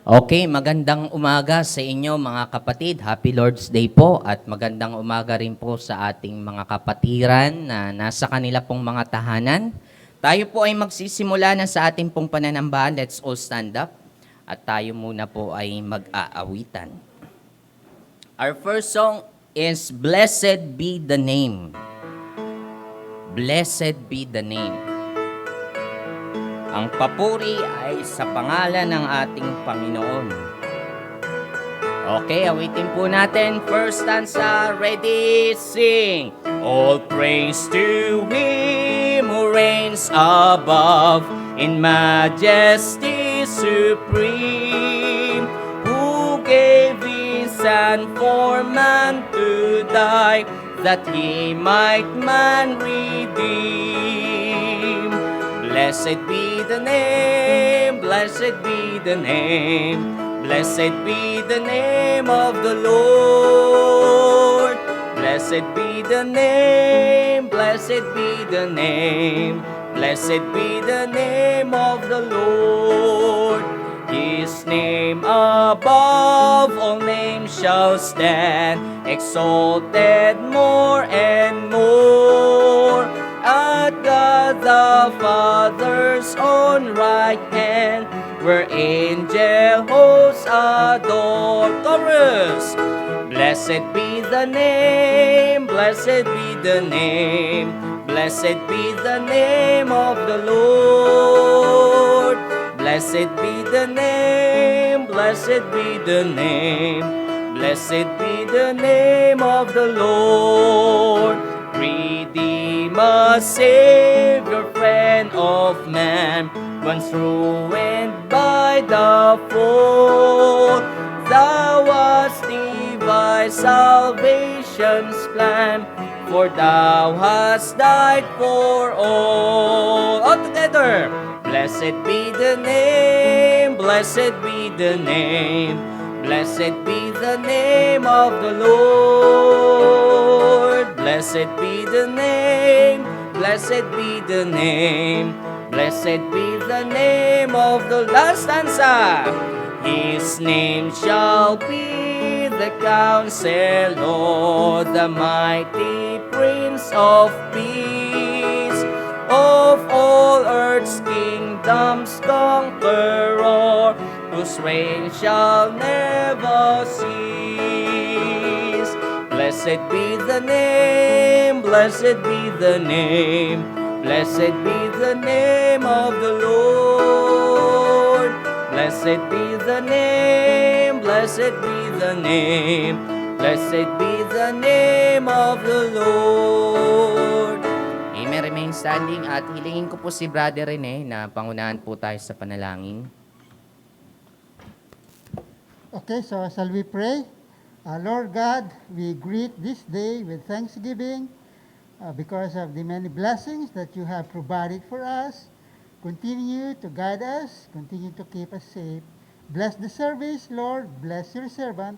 Okay, magandang umaga sa inyo mga kapatid. Happy Lord's Day po at magandang umaga rin po sa ating mga kapatiran na nasa kanila pong mga tahanan. Tayo po ay magsisimula na sa ating pong pananambahan. Let's all stand up at tayo muna po ay mag-aawitan. Our first song is Blessed Be the Name. Blessed be the name. Ang papuri ay sa pangalan ng ating Panginoon. Okay, awitin po natin. First stanza, ready, sing. All praise to Him who reigns above in majesty supreme, who gave His Son for man to die, that He might man redeem. Blessed be the name, blessed be the name, blessed be the name of the Lord. Blessed be the name, blessed be the name, blessed be the name of the Lord. His name above all names shall stand, exalted more and more. At God the Father's own right hand, where angel hosts adore. Chorus! Blessed be the name, blessed be the name, blessed be the name of the Lord. Blessed be the name, blessed be the name, blessed be the name of the Lord. Redeemer, Savior, friend of man, once ruined by the fall, Thou hast devised salvation's plan, for Thou hast died for all. All together! Blessed be the name, blessed be the name, blessed be the name of the Lord. Blessed be the name, blessed be the name, blessed be the name of the last stanza. His name shall be the Counselor, the mighty Prince of Peace, of all earth's kingdoms conqueror, whose reign shall never cease. Blessed be the name, blessed be the name, blessed be the name of the Lord. Blessed be the name, blessed be the name, blessed be the name of the Lord. Amen. Remain standing at hilingin ko po si Brother Rene na pangunahan po tayo sa panalangin. Okay, so shall we pray? Lord God, we greet this day with thanksgiving because of the many blessings that you have provided for us. Continue to guide us, continue to keep us safe. Bless the service, Lord. Bless your servant.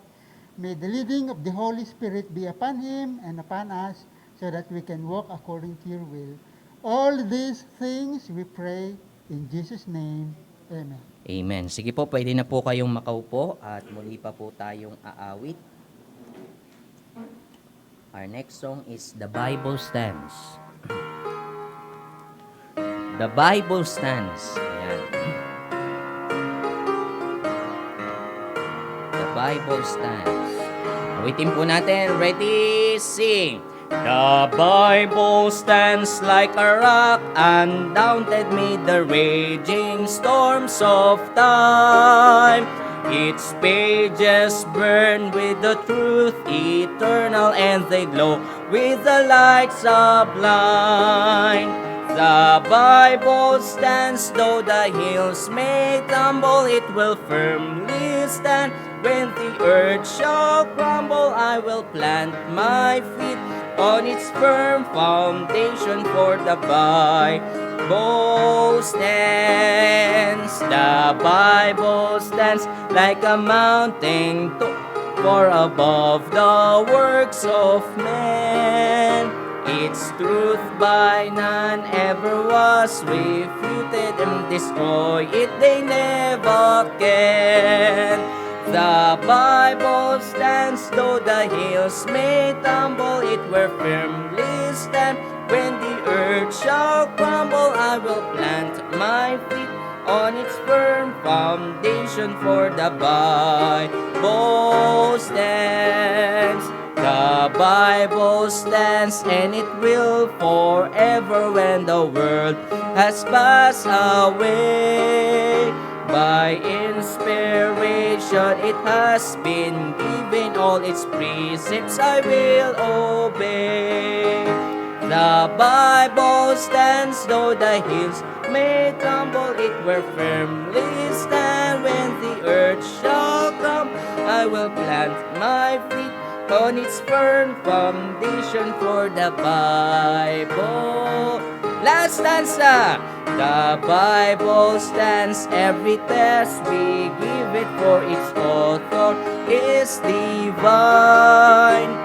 May the leading of the Holy Spirit be upon him and upon us, so that we can walk according to your will. All these things we pray in Jesus' name. Amen. Amen. Sige po, pwede na po kayong makaupo at muli pa po tayong aawit. Our next song is The Bible Stands. The Bible Stands. Ayan. The Bible Stands. Awitin po natin. Ready, sing. The Bible stands like a rock, undaunted mid the raging storms of time. Its pages burn with the truth eternal, and they glow with the light sublime. The Bible stands, though the hills may tumble, it will firmly stand. When the earth shall crumble, I will plant my feet on its firm foundation, for the Bible stands. The Bible stands like a mountain far above the works of man. Its truth by none ever was refuted, and destroy it they never can. The Bible stands, though the hills may tumble, it will firmly stand. When the earth shall crumble, I will plant my feet on its firm foundation, for the Bible stands. The Bible stands, and it will forever when the world has passed away. By inspiration it has been given, all its precepts I will obey. The Bible stands, though the hills may tumble, it will firmly stand. When the earth shall come, I will plant my feet on its firm foundation, for the Bible. Last stanza. The Bible stands, every test we give it, for its author is divine.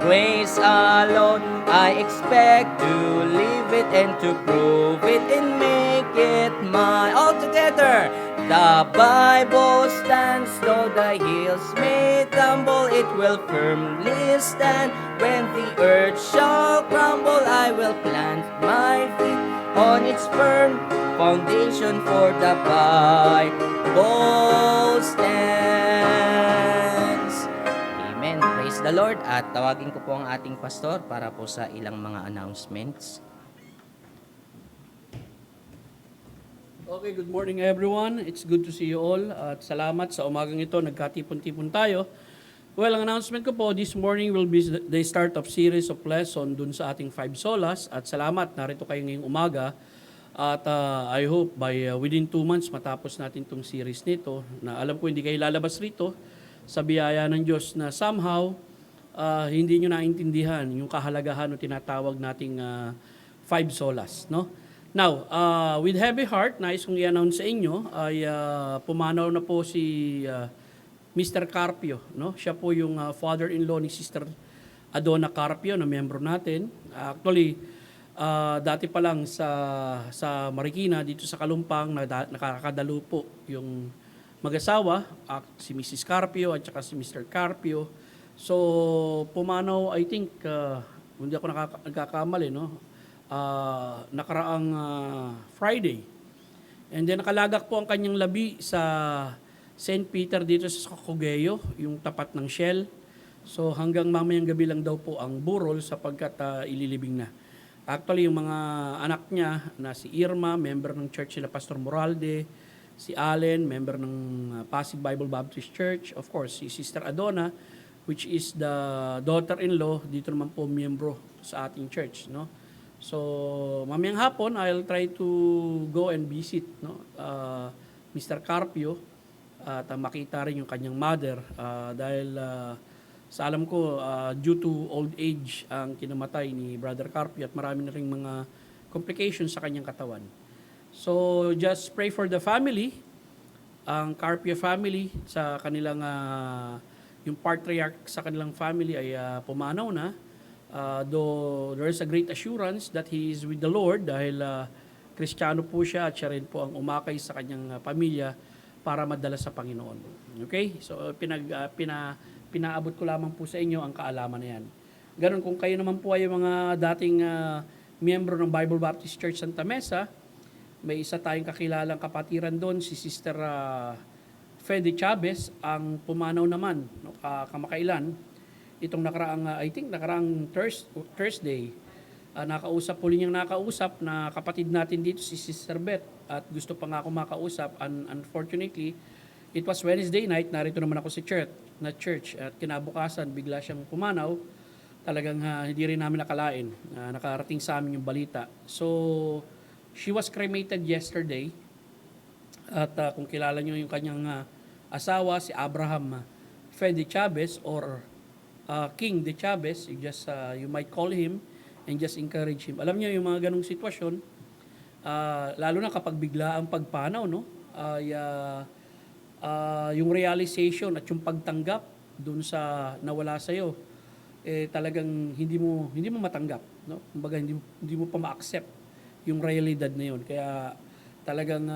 Grace alone I expect to live it, and to prove it and make it mine. All together. The Bible stands, though the hills may tumble, it will firmly stand. When the earth shall crumble, I will plant my feet on its firm foundation, for the Bible stands. Amen. Praise the Lord. At tawagin ko po ang ating pastor para po sa ilang mga announcements. Okay, good morning everyone. It's good to see you all. At salamat sa umagang ito, nagkatipon-tipon tayo. Well, ang announcement ko po, this morning will be the start of series of lesson dun sa ating 5 solas. At salamat, narito kayo ngayong umaga. At I hope by within 2 months matapos natin itong series nito. Na alam ko hindi kayo lalabas rito sa biyaya ng Diyos na somehow hindi nyo naintindihan yung kahalagahan o tinatawag nating 5 solas, no? Now, with heavy heart, nais kong i-announce sa inyo ay pumanaw na po si Mr. Carpio. No? Siya po yung father-in-law ni Sister Adona Carpio na miyembro natin. Actually, dati pa lang sa Marikina, dito sa Kalumpang, nakakadalo po yung mag-asawa, si Mrs. Carpio at saka si Mr. Carpio. So, pumanaw, I think, hindi ako nagkakamali, no? Nakaraang Friday. And then nakalagak po ang kanyang labi sa St. Peter dito sa Cogeo, yung tapat ng Shell. So hanggang mamayang gabi lang daw po ang burol sapagkat ililibing na. Actually, yung mga anak niya na si Irma, member ng church nila Pastor Moralde, si Allen, member ng Pasig Bible Baptist Church, of course, si Sister Adona, which is the daughter-in-law, dito naman po miyembro sa ating church, no? So, mamayang hapon, I'll try to go and visit, no, Mr. Carpio at makita rin yung kanyang mother dahil sa alam ko, due to old age ang kinamatay ni Brother Carpio at marami na rin mga complications sa kanyang katawan. So, just pray for the family, ang Carpio family, sa kanilang, yung patriarch sa kanilang family ay pumanaw na. Though there is a great assurance that he is with the Lord dahil Kristiyano po siya at siya rin po ang umakay sa kanyang pamilya para madala sa Panginoon. Okay? So pinaabot ko lamang po sa inyo ang kaalaman na yan. Ganon kung kayo naman po ay mga dating miyembro ng Bible Baptist Church Santa Mesa, may isa tayong kakilalang kapatiran doon, si Sister Fede Chavez, ang pumanaw naman kamakailan. Itong nakaraang Thursday, nakausap po niyang nakausap na kapatid natin dito si Sister Beth at gusto pa nga ako makausap. Unfortunately, it was Wednesday night, narito naman ako sa church at kinabukasan bigla siyang pumanaw. Talagang hindi rin namin nakalain, nakarating sa amin yung balita. So, she was cremated yesterday at kung kilala niyo yung kanyang asawa, si Abraham Fede Chavez or King de Chavez, you might call him and just encourage him. Alam niyo yung mga ganong sitwasyon, lalo na kapag bigla ang pagpanaw, no? Yung realization at yung pagtanggap dun sa nawala sa'yo, talagang hindi mo matanggap, no? Kumbaga hindi mo pa ma-accept yung realidad na yun. Kaya talagang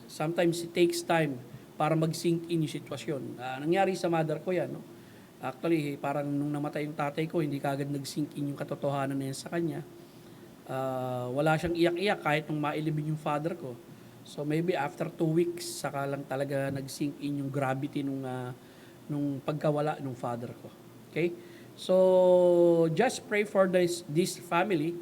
sometimes it takes time para mag-sink in yung sitwasyon. Nangyari sa mother ko yan, no? Actually, parang nung namatay yung tatay ko, hindi kaagad nag-sink in yung katotohanan na yan sa kanya. Wala siyang iyak-iyak kahit nung mailibing yung father ko. So maybe after 2 weeks, saka lang talaga nag-sink in yung gravity nung pagkawala nung father ko. Okay? So just pray for this family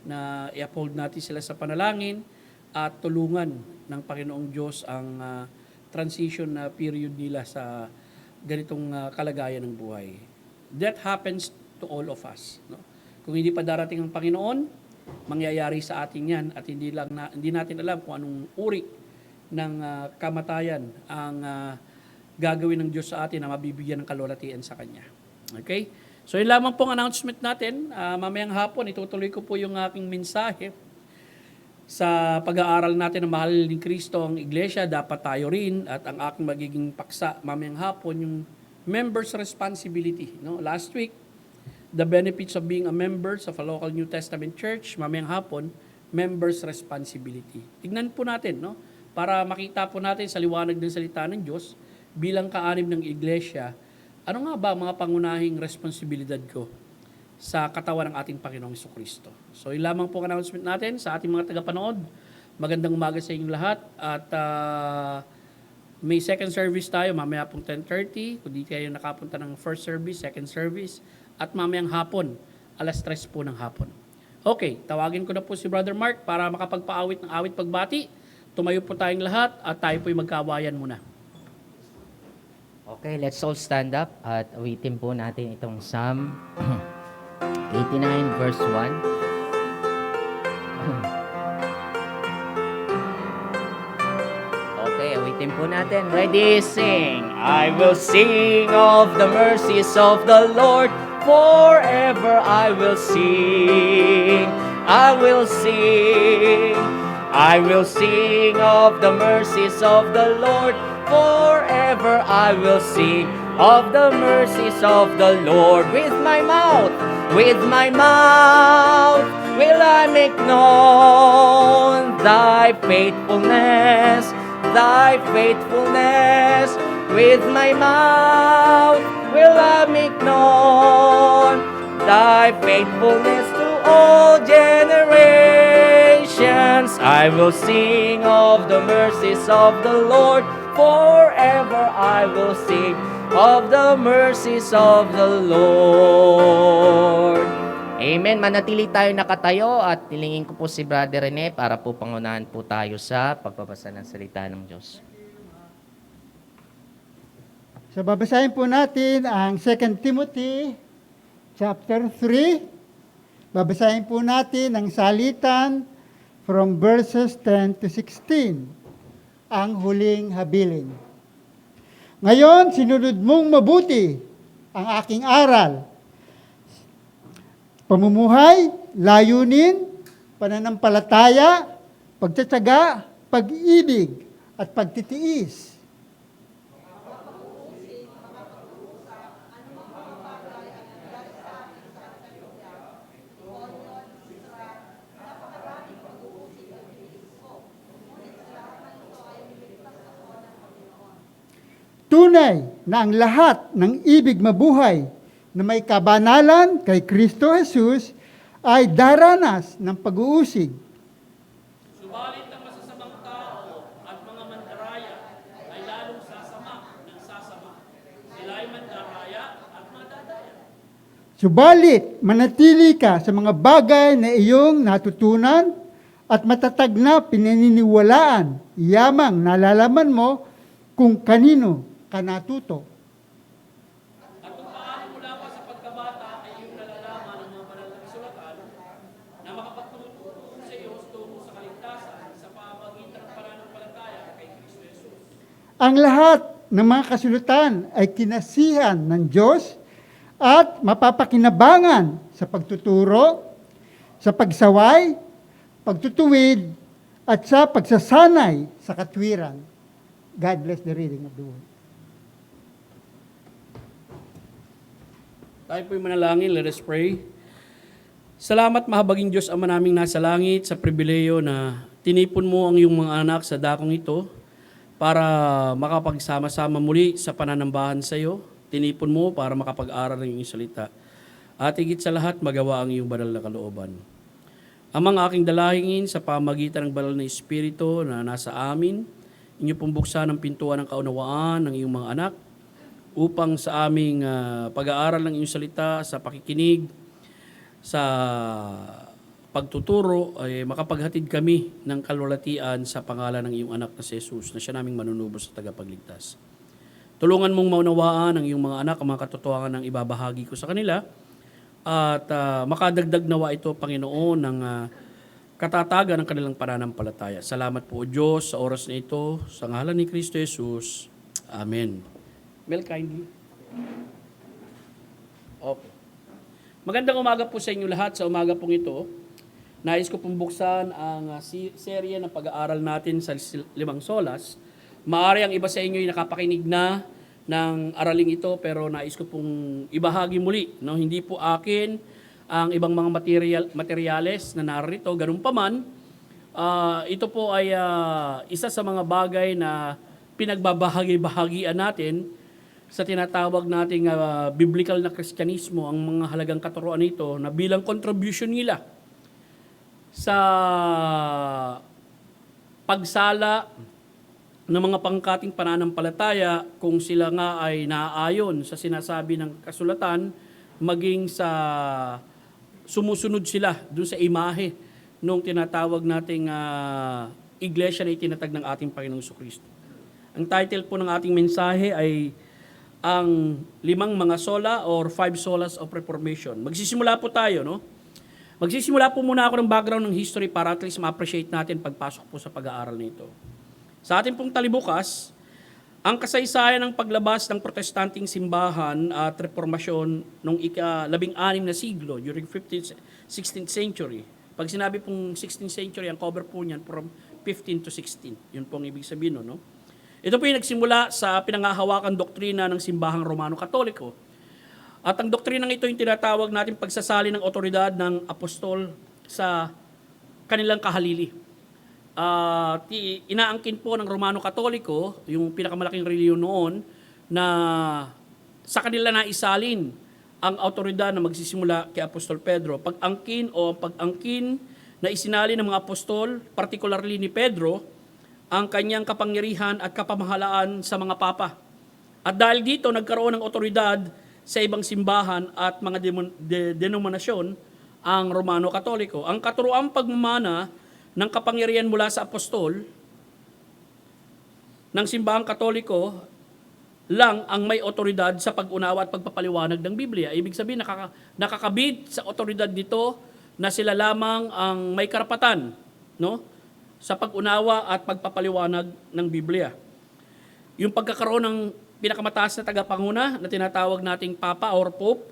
na i-uphold natin sila sa panalangin at tulungan ng Panginoong Diyos ang transition na period nila sa ganitong kalagayan ng buhay. That happens to all of us. No? Kung hindi pa darating ang Panginoon, mangyayari sa atin yan at hindi natin alam kung anong uri ng kamatayan ang gagawin ng Diyos sa atin na mabibigyan ng kalwalatian sa Kanya. Okay? So yun lamang pong announcement natin. Mamayang hapon, itutuloy ko po yung aking mensahe sa pag-aaral natin ng mahal ni Kristo ang iglesia, dapat tayo rin, at ang aking magiging paksa mamayang hapon, yung members' responsibility. No? Last week, the benefits of being a member of a local New Testament church, mamayang hapon, members' responsibility. Tignan po natin, no? Para makita po natin sa liwanag ng salita ng Diyos, bilang kaanib ng iglesia, ano nga ba ang mga pangunahing responsibilidad ko sa katawan ng ating Panginoong Jesucristo? So, yun lamang po ang announcement natin sa ating mga tagapanood. Magandang umaga sa inyong lahat. At may second service tayo, mamaya pong 10:30. Kung di kayo nakapunta ng first service, second service. At mamayang hapon, 3:00 po ng hapon. Okay, tawagin ko na po si Brother Mark para makapagpaawit ng awit pagbati. Tumayo po tayong lahat at tayo po'y magkawayan muna. Okay, let's all stand up at awitin po natin itong Psalm 89 verse 1. Okay, awitin po natin. Ready, sing. I will sing of the mercies of the Lord. Forever I will sing. I will sing. I will sing of the mercies of the Lord. Forever I will sing of the mercies of the Lord. With my mouth will I make known thy faithfulness, thy faithfulness. With my mouth will I make known thy faithfulness to all generations. I will sing of the mercies of the Lord. Forever I will sing of the mercies of the Lord. Amen. Manatili tayo nakatayo at tilingin ko po si Brother Rene para po pangunahan po tayo sa pagbabasa ng salita ng Diyos. So babasahin po natin ang 2 Timothy chapter 3. Babasahin po natin ang salitan from verses 10 to 16. Ang huling habilin. Ngayon, sinunod mong mabuti ang aking aral. Pamumuhay, layunin, pananampalataya, pagtatyaga, pag-ibig, at pagtitiis. Tunay na ang lahat ng ibig mabuhay na may kabanalan kay Kristo Jesus ay daranas ng pag-uusig. Subalit ang masasamang tao at mga mandaraya ay lalong sasama ng sasama. Sila ay mandaraya at madadaya. Subalit manatili ka sa mga bagay na iyong natutunan at matatag na pinaniniwalaan, yamang nalalaman mo kung kanino ka natuto. At kung paano mula pa sa pagkabata ay iyong nalalaman ng mga banal na kasulatan na makapagtuturo sa iyo tungo sa kaligtasan sa pamamagitan ng pananampalataya kay Kristo Jesus. Ang lahat ng mga kasulatan ay kinasihan ng Diyos at mapapakinabangan sa pagtuturo, sa pagsaway, pagtutuwid, at sa pagsasanay sa katwiran. God bless the reading of the word. Tayo po'y manalangin, let us pray. Salamat mahabaging Diyos Ama naming nasa langit sa pribileyo na tinipon mo ang iyong mga anak sa dakong ito para makapagsama-sama muli sa pananambahan sa iyo. Tinipon mo para makapag-aral ng iyong salita. At higit sa lahat, magawa ang iyong banal na kalooban. Amang aking dalahingin sa pamagitan ng banal na Espiritu na nasa amin, inyo pong buksan ang pintuan ng kaunawaan ng iyong mga anak upang sa aming pag-aaral ng iyong salita, sa pakikinig, sa pagtuturo, ay makapaghatid kami ng kalwalatian sa pangalan ng iyong anak na si Jesus na siya naming manunubos sa tagapagligtas. Tulungan mong maunawaan ang iyong mga anak, ang mga katotohanan ng ibabahagi ko sa kanila at makadagdag nawa ito, Panginoon, ng katatagan ng kanilang pananampalataya. Salamat po, Diyos, sa oras na ito. Sa ngalan ni Kristo Jesus. Amen. Mel, kindly. Okay. Magandang umaga po sa inyo lahat. Sa umaga pong ito, nais ko pong buksan ang serye ng pag-aaral natin sa limang solas. Maaari ang iba sa inyo ay nakapakinig na ng araling ito, pero nais ko pong ibahagi muli. No? Hindi po akin ang ibang mga materyales na narito. Ganun pa man, ito po ay isa sa mga bagay na pinagbabahagi-bahagian natin sa tinatawag nating biblical na Kristyanismo, ang mga halagang katuruan nito na bilang contribution nila sa pagsala ng mga pangkating pananampalataya kung sila nga ay naaayon sa sinasabi ng kasulatan, maging sa sumusunod sila doon sa imahe nung tinatawag nating iglesia na itinatag ng ating Panginoong Jesucristo. Ang title po ng ating mensahe ay ang limang mga sola or 5 solas of Reformation. Magsisimula po tayo, no? Magsisimula po muna ako ng background ng history para at least ma-appreciate natin pagpasok po sa pag-aaral nito. Sa ating pong talibukas, ang kasaysayan ng paglabas ng protestanting simbahan at reformasyon noong ika-16 na siglo during 15th, 16th century. Pag sinabi pong 16th century, ang cover po niyan from 15 to 16. Yun pong ibig sabihin, no? Ito po yung nagsimula sa pinangahawakan doktrina ng simbahang Romano-Katoliko. At ang doktrinang ito yung tinatawag natin pagsasali ng otoridad ng apostol sa kanilang kahalili. Inaangkin po ng Romano-Katoliko, yung pinakamalaking reliyon noon, na sa kanila naisalin ang otoridad na magsisimula kay Apostol Pedro. Pag-angkin o pag-angkin na isinali ng mga apostol, particularly ni Pedro, ang kanyang kapangyarihan at kapamahalaan sa mga papa. At dahil dito, nagkaroon ng otoridad sa ibang simbahan at mga denominasyon ang Romano-Katoliko. Ang katuroang pagmamana ng kapangyarihan mula sa apostol ng simbahang Katoliko lang ang may otoridad sa pag-unawa at pagpapaliwanag ng Biblia. Ibig sabihin, nakakabit sa otoridad dito na sila lamang ang may karapatan, no? Sa pag-unawa at pagpapaliwanag ng Biblia. Yung pagkakaroon ng pinakamataas na tagapanguna na tinatawag nating Papa or Pope,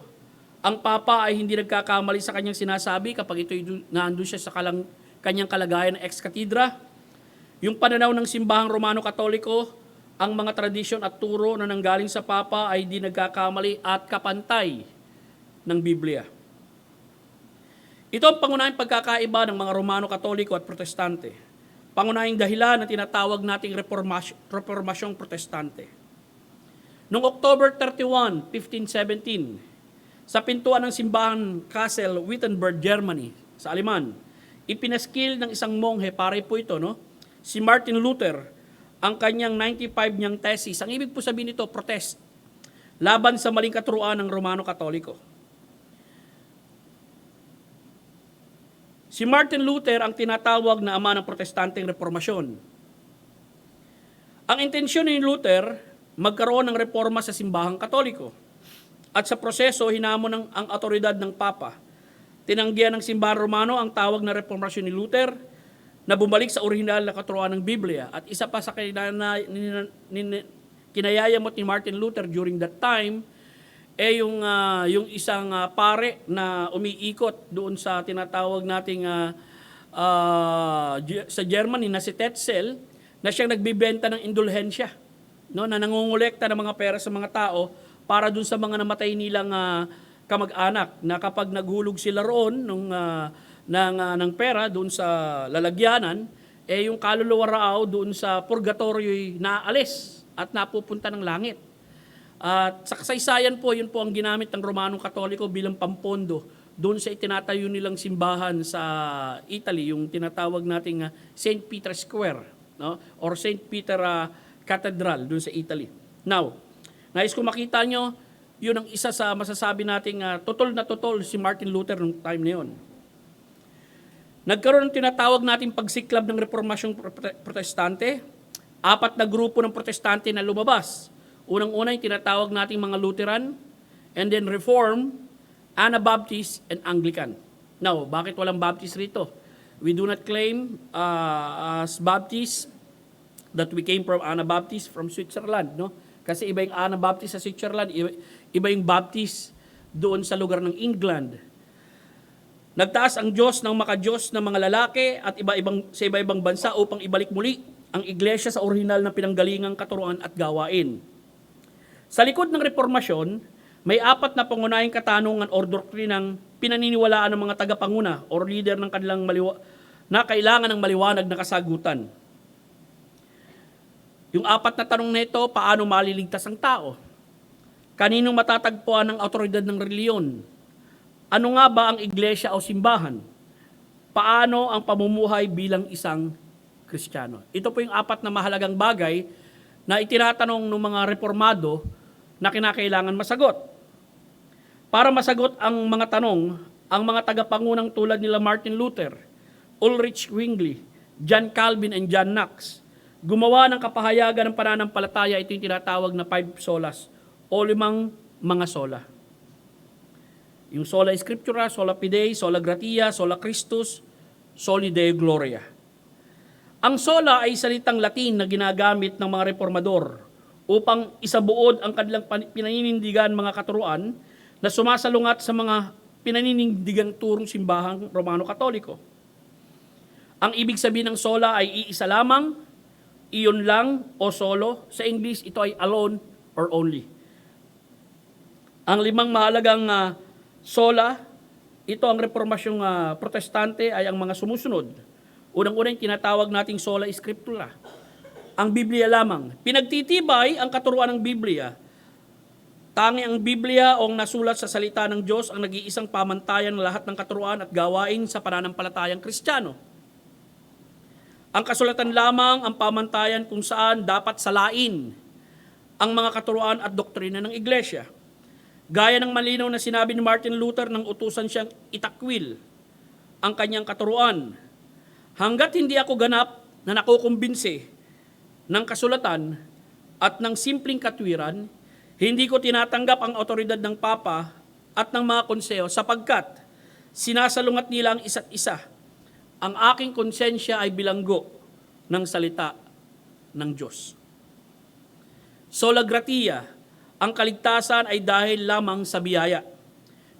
ang Papa ay hindi nagkakamali sa kanyang sinasabi kapag ito naandun siya sa kanyang kalagayan ng ex-katedra. Yung pananaw ng simbahang Romano-Katoliko, ang mga tradisyon at turo na nanggaling sa Papa ay hindi nagkakamali at kapantay ng Biblia. Ito ang pangunahing pagkakaiba ng mga Romano-Katoliko at Protestante. Pangunahing dahilan na tinatawag nating Reformasyong Protestante. Noong October 31, 1517, sa pintuan ng simbahan Kassel, Wittenberg, Germany, sa Aleman, ipinaskil ng isang monghe, pare po ito, no? Si Martin Luther, ang kanyang 95 niyang thesis. Ang ibig po sabihin nito, protest, laban sa maling katuruan ng Romano-Katoliko. Si Martin Luther ang tinatawag na ama ng protestanteng reformasyon. Ang intensyon ni Luther, magkaroon ng reforma sa simbahang Katoliko. At sa proseso, hinamon ang otoridad ng Papa. Tinanggihan ng simbahan Romano ang tawag na reformasyon ni Luther na bumalik sa orihinal na katuruan ng Biblia. At isa pa sa kinayayamot ni Martin Luther during that time, yung isang pare na umiikot doon sa tinatawag nating sa Germany na si Tetzel, na siyang nagbibenta ng indulhensya, no, na nangongolekta ng mga pera sa mga tao para doon sa mga namatay nilang kamag-anak na kapag naghulog sila roon ng pera doon sa lalagyanan, yung kaluluwa raw doon sa purgatorio naalis at napupunta ng langit. At sa kasaysayan po, yun po ang ginamit ng Romanong Katoliko bilang pampondo doon sa itinatayo nilang simbahan sa Italy, yung tinatawag nating St. Peter Square, no? Or St. Peter Cathedral doon sa Italy. Now, nais ko makita nyo, yun ang isa sa masasabi nating tutol na tutol si Martin Luther nung time na yun. Nagkaroon ng tinatawag nating pagsiklab ng Reformasyong Protestante. 4 na grupo ng Protestante na lumabas. Unang-una yung tinatawag nating mga Lutheran, and then Reform, Anabaptist, and Anglican. Now, bakit walang Baptist rito? We do not claim as Baptist that we came from Anabaptist from Switzerland, no? Kasi iba yung Anabaptist sa Switzerland, iba yung Baptist doon sa lugar ng England. Nagtaas ang Diyos ng makadiyos ng mga lalaki at sa iba-ibang bansa upang ibalik muli ang iglesia sa orihinal na pinanggalingang katuruan at gawain. Sa likod ng reformasyon, may 4 na pangunahing katanungan o doktrinang pinaniniwalaan ng mga tagapanguna o leader ng kanilang na kailangan ng maliwanag na kasagutan. Yung 4 na tanong na ito, paano maliligtas ang tao? Kaninong matatagpuan ang autoridad ng reliyon? Ano nga ba ang iglesia o simbahan? Paano ang pamumuhay bilang isang Kristiyano? Ito po yung 4 na mahalagang bagay na itinatanong ng mga reformado na kinakailangan masagot. Para masagot ang mga tanong, ang mga tagapangunang tulad nila Martin Luther, Ulrich Zwingli, John Calvin, and John Knox, gumawa ng kapahayagan ng pananampalataya. Ito yung tinatawag na 5 solas o 5 mga sola. Yung sola scriptura, sola fidei, sola gratia, sola Christus, soli Deo gloria. Ang sola ay salitang Latin na ginagamit ng mga reformador upang isabuod ang kanilang pinaninindigan mga katuruan na sumasalungat sa mga pinaninindigang turong simbahang Romano Katoliko. Ang ibig sabihin ng sola ay iisa lamang, iyon lang o solo. Sa English, ito ay alone or only. Ang 5 mahalagang sola, ito ang reformasyong protestante ay ang mga sumusunod. Unang-una yung tinatawag nating sola scriptura. Ang Biblia lamang. Pinagtitibay ang katuruan ng Biblia. Tangi ang Biblia o ang nasulat sa salita ng Diyos ang nag-iisang pamantayan ng lahat ng katuruan at gawain sa pananampalatayang Kristiyano. Ang kasulatan lamang ang pamantayan kung saan dapat salain ang mga katuruan at doktrina ng Iglesia. Gaya ng malinaw na sinabi ni Martin Luther nang utusan siyang itakwil ang kanyang katuruan. Hanggat hindi ako ganap na nakukumbinsi ng kasulatan at ng simpleng katwiran, hindi ko tinatanggap ang otoridad ng Papa at ng mga konseyo sapagkat sinasalungat nila ang isa't isa. Ang aking konsensya ay bilanggo ng salita ng Diyos. Sola gratia, ang kaligtasan ay dahil lamang sa biyaya.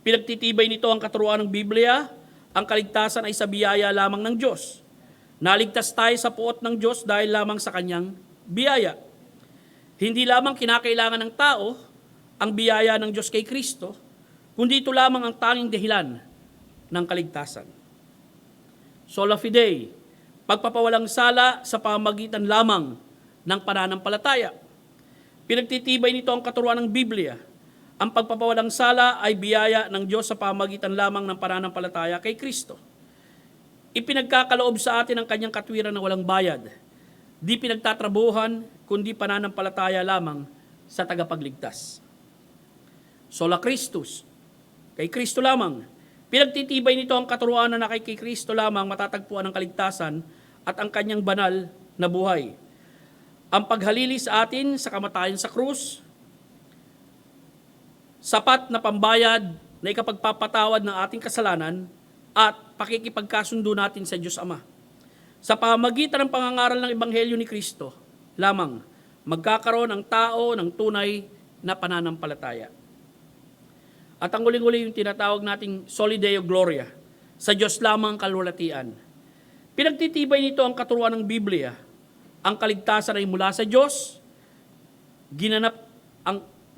Pinagtitibay nito ang katuruan ng Biblia, ang kaligtasan ay sa biyaya lamang ng Diyos. Naligtas tayo sa puot ng Diyos dahil lamang sa kanyang biyaya. Hindi lamang kinakailangan ng tao ang biyaya ng Diyos kay Kristo, kundi ito lamang ang tanging dahilan ng kaligtasan. Sola fidei, pagpapawalang sala sa pamamagitan lamang ng pananampalataya. Pinagtitibay nito ang katuruan ng Biblia. Ang pagpapawalang sala ay biyaya ng Diyos sa pamamagitan lamang ng pananampalataya kay Kristo. Ipinagkakaloob sa atin ang kanyang katwiran na walang bayad. Di pinagtatrabuhan, kundi pananampalataya lamang sa tagapagligtas. Sola Christus, kay Kristo lamang. Pinagtitibay nito ang katuruan na kay Kristo lamang matatagpuan ang kaligtasan at ang kanyang banal na buhay. Ang paghalili sa atin sa kamatayan sa krus, sapat na pambayad na ikapagpapatawad ng ating kasalanan at pakikipagkasundo natin sa Diyos Ama. Sa pamamagitan ng pangangaral ng Ebanghelyo ni Kristo, lamang magkakaroon ang tao ng tunay na pananampalataya. At ang huling-huli yung tinatawag nating soli Deo gloria, sa Diyos lamang kalwalatian. Pinagtitibay nito ang katuruan ng Biblia. Ang kaligtasan ay mula sa Diyos,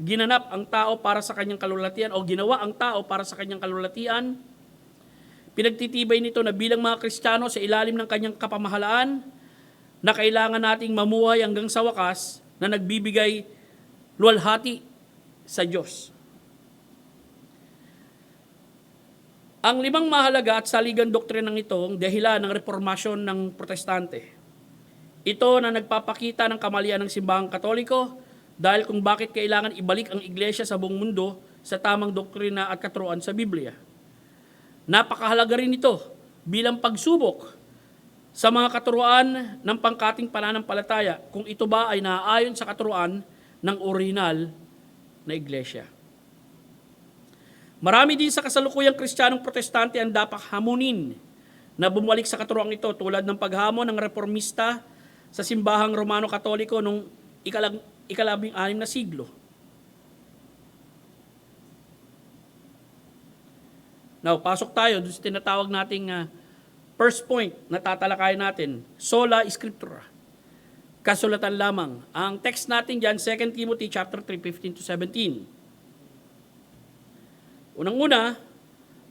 ginanap ang tao para sa kanyang kalulatian o ginawa ang tao para sa kanyang kalulatian. Pinagtitibay nito na bilang mga Kristiyano sa ilalim ng kanyang kapamahalaan na kailangan nating mamuhay hanggang sa wakas na nagbibigay luwalhati sa Diyos. Ang 5 mahalaga at saligang doktrinang ito ang dahilan ng reformasyon ng Protestante. Ito na nagpapakita ng kamalian ng simbahang Katoliko dahil kung bakit kailangan ibalik ang iglesia sa buong mundo sa tamang doktrina at katuruan sa Biblia. Napakahalaga rin ito bilang pagsubok sa mga katuruan ng pangkating pananampalataya kung ito ba ay naaayon sa katuruan ng orihinal na iglesia. Marami din sa kasalukuyang Kristiyanong Protestante ang dapat hamunin na bumalik sa katuruan ito tulad ng paghamon ng reformista sa simbahang Romano-Katoliko noong ika-16 na siglo. Now, pasok tayo doon sa tinatawag nating first point na tatalakayin natin, sola scriptura. Kasulatan lamang. Ang text natin diyan 2 Timothy chapter 3, 15-17. Unang-una,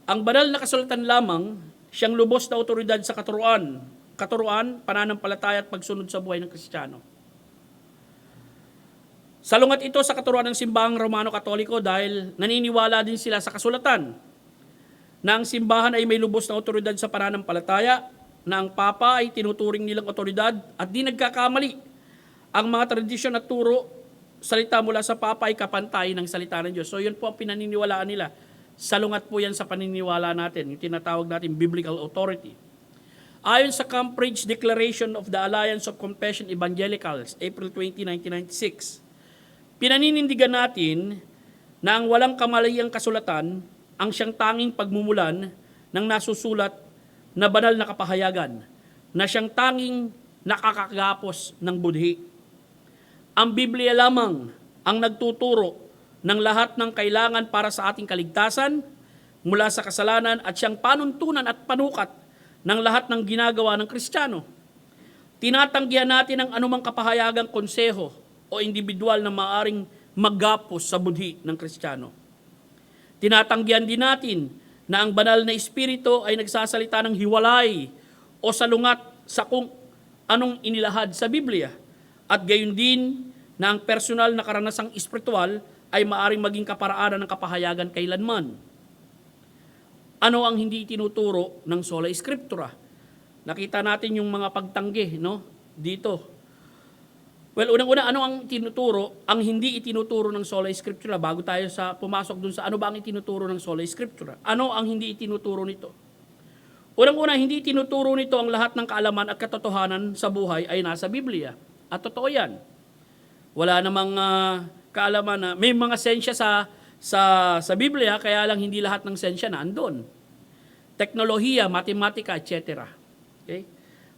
ang banal na kasulatan lamang siyang lubos na otoridad sa katuruan, pananampalataya at pagsunod sa buhay ng Kristiyano. Salungat ito sa katuruan ng simbahang Romano-Katoliko dahil naniniwala din sila sa kasulatan na ang simbahan ay may lubos na otoridad sa pananampalataya, na ang Papa ay tinuturing nilang otoridad at di nagkakamali. Ang mga tradisyon at turo, salita mula sa Papa ay kapantay ng salita ng Diyos. So yun po ang pinaniniwalaan nila. Salungat po yan sa paniniwala natin, yung tinatawag natin biblical authority. Ayon sa Cambridge Declaration of the Alliance of Compassion Evangelicals, April 20, 1996, pinaninindigan natin na ang walang kamalihang kasulatan ang siyang tanging pagmumulan ng nasusulat na banal na kapahayagan, na siyang tanging nakakagapos ng budhi. Ang Biblia lamang ang nagtuturo ng lahat ng kailangan para sa ating kaligtasan mula sa kasalanan at siyang panuntunan at panukat ng lahat ng ginagawa ng Kristiyano. Tinatanggihan natin ang anumang kapahayagang konseho o individual na maaring maggapos sa budhi ng Kristiyano. Tinatanggihan din natin na ang banal na Espiritu ay nagsasalita ng hiwalay o salungat sa kung anong inilahad sa Biblia. At gayon din na ang personal na karanasang espiritual ay maaring maging kaparaanan ng kapahayagan kailanman. Ano ang hindi tinuturo ng sola scriptura? Nakita natin yung mga pagtanggi, no? Dito. Well, unang-una, ano ang tinuturo? Ang hindi itinuturo ng sola scriptura, bago tayo pumasok dun sa ano ba ang itinuturo ng sola scriptura? Ano ang hindi itinuturo nito? Unang-una, hindi itinuturo nito ang lahat ng kaalaman at katotohanan sa buhay ay nasa Biblia. At totoo yan. Wala namang kaalaman na may mga sensya sa Biblia, kaya lang hindi lahat ng sensya na andon. Teknolohiya, matematika, etc. Okay?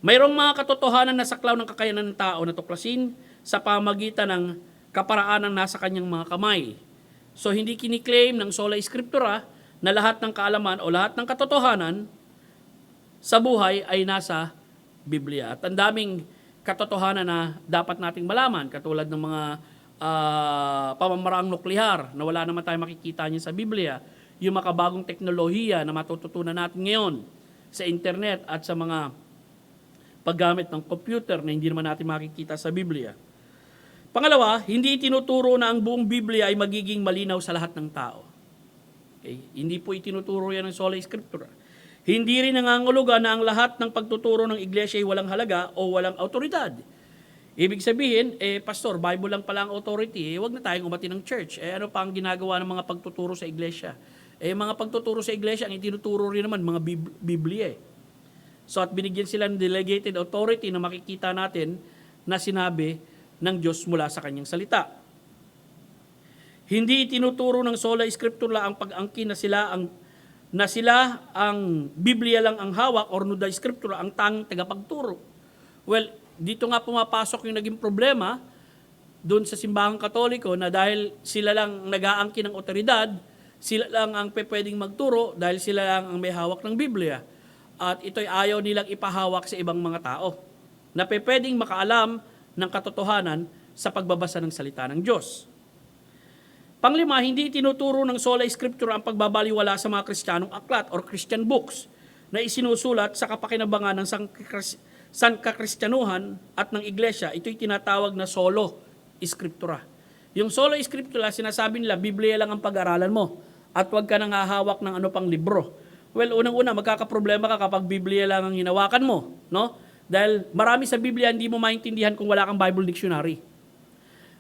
Mayroong mga katotohanan na saklaw ng kakayanan ng tao na tuklasin sa pamagitan ng kaparaanan nasa kanyang mga kamay. So hindi kiniklaim ng sola scriptura na lahat ng kaalaman o lahat ng katotohanan sa buhay ay nasa Biblia. At ang daming katotohanan na dapat nating malaman, katulad ng mga pamamaraang nuklehar na wala naman tayo makikita niya sa Biblia, yung makabagong teknolohiya na matututunan natin ngayon sa internet at sa mga paggamit ng computer na hindi naman natin makikita sa Biblia. Pangalawa, hindi itinuturo na ang buong Biblia ay magiging malinaw sa lahat ng tao. Okay? Hindi po itinuturo yan ng sola scriptura. Hindi rin nangangulugan na ang lahat ng pagtuturo ng iglesia ay walang halaga o walang autoridad. Ibig sabihin, pastor, Bible lang pala ang authority, wag na tayong umati ng church. Ano pa ang ginagawa ng mga pagtuturo sa iglesia? Mga pagtuturo sa iglesia, ang itinuturo rin naman, mga Biblia. So at binigyan sila ng delegated authority na makikita natin na sinabi ng Diyos mula sa kanyang salita. Hindi itinuturo ng sola scriptura ang pag-angkin na sila ang Biblia lang ang hawak or nuda scriptura ang tanging tagapagturo. Well, dito nga pumapasok yung naging problema doon sa simbahang Katoliko na dahil sila lang nag-aangkin ng otoridad, sila lang ang pwedeng magturo dahil sila lang ang may hawak ng Biblia. At ito'y ayaw nilang ipahawak sa ibang mga tao na pwedeng makaalam ng katotohanan sa pagbabasa ng salita ng Diyos. Panglima, hindi tinuturo ng sola scriptura ang pagbabaliwala sa mga Kristiyanong aklat or Christian books na isinusulat sa kapakinabangan ng sangkakristyanuhan at ng iglesia. Ito'y tinatawag na solo scriptura. Yung solo scriptura, sinasabi nila, Biblia lang ang pag-aralan mo at huwag ka nang hahawak ng ano pang libro. Well, unang-una, magkakaproblema ka kapag Biblia lang ang hinawakan mo, no? Dahil marami sa Biblia hindi mo maintindihan kung wala kang Bible dictionary.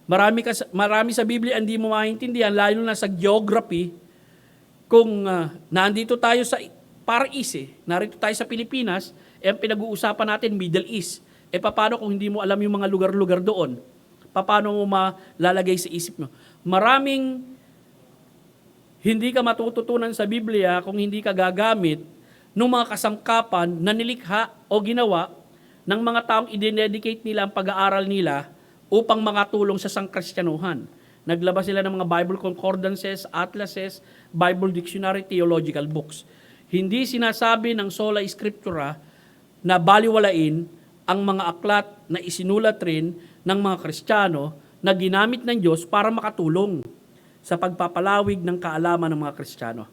Marami sa Biblia hindi mo maintindihan, lalo na sa geography, kung nandito tayo sa Far East, narito tayo sa Pilipinas, ang pinag-uusapan natin Middle East. Paano kung hindi mo alam yung mga lugar-lugar doon? Paano mo malalagay sa isip mo? Maraming hindi ka matututunan sa Biblia kung hindi ka gagamit ng mga kasangkapan na nilikha o ginawa ng mga taong i-dedicate nila ang pag-aaral nila upang makatulong sa sangkristyanuhan. Naglabas sila ng mga Bible concordances, atlases, Bible dictionary, theological books. Hindi sinasabi ng sola scriptura na baliwalain ang mga aklat na isinulat rin ng mga Kristiyano na ginamit ng Diyos para makatulong sa pagpapalawig ng kaalaman ng mga Kristiyano.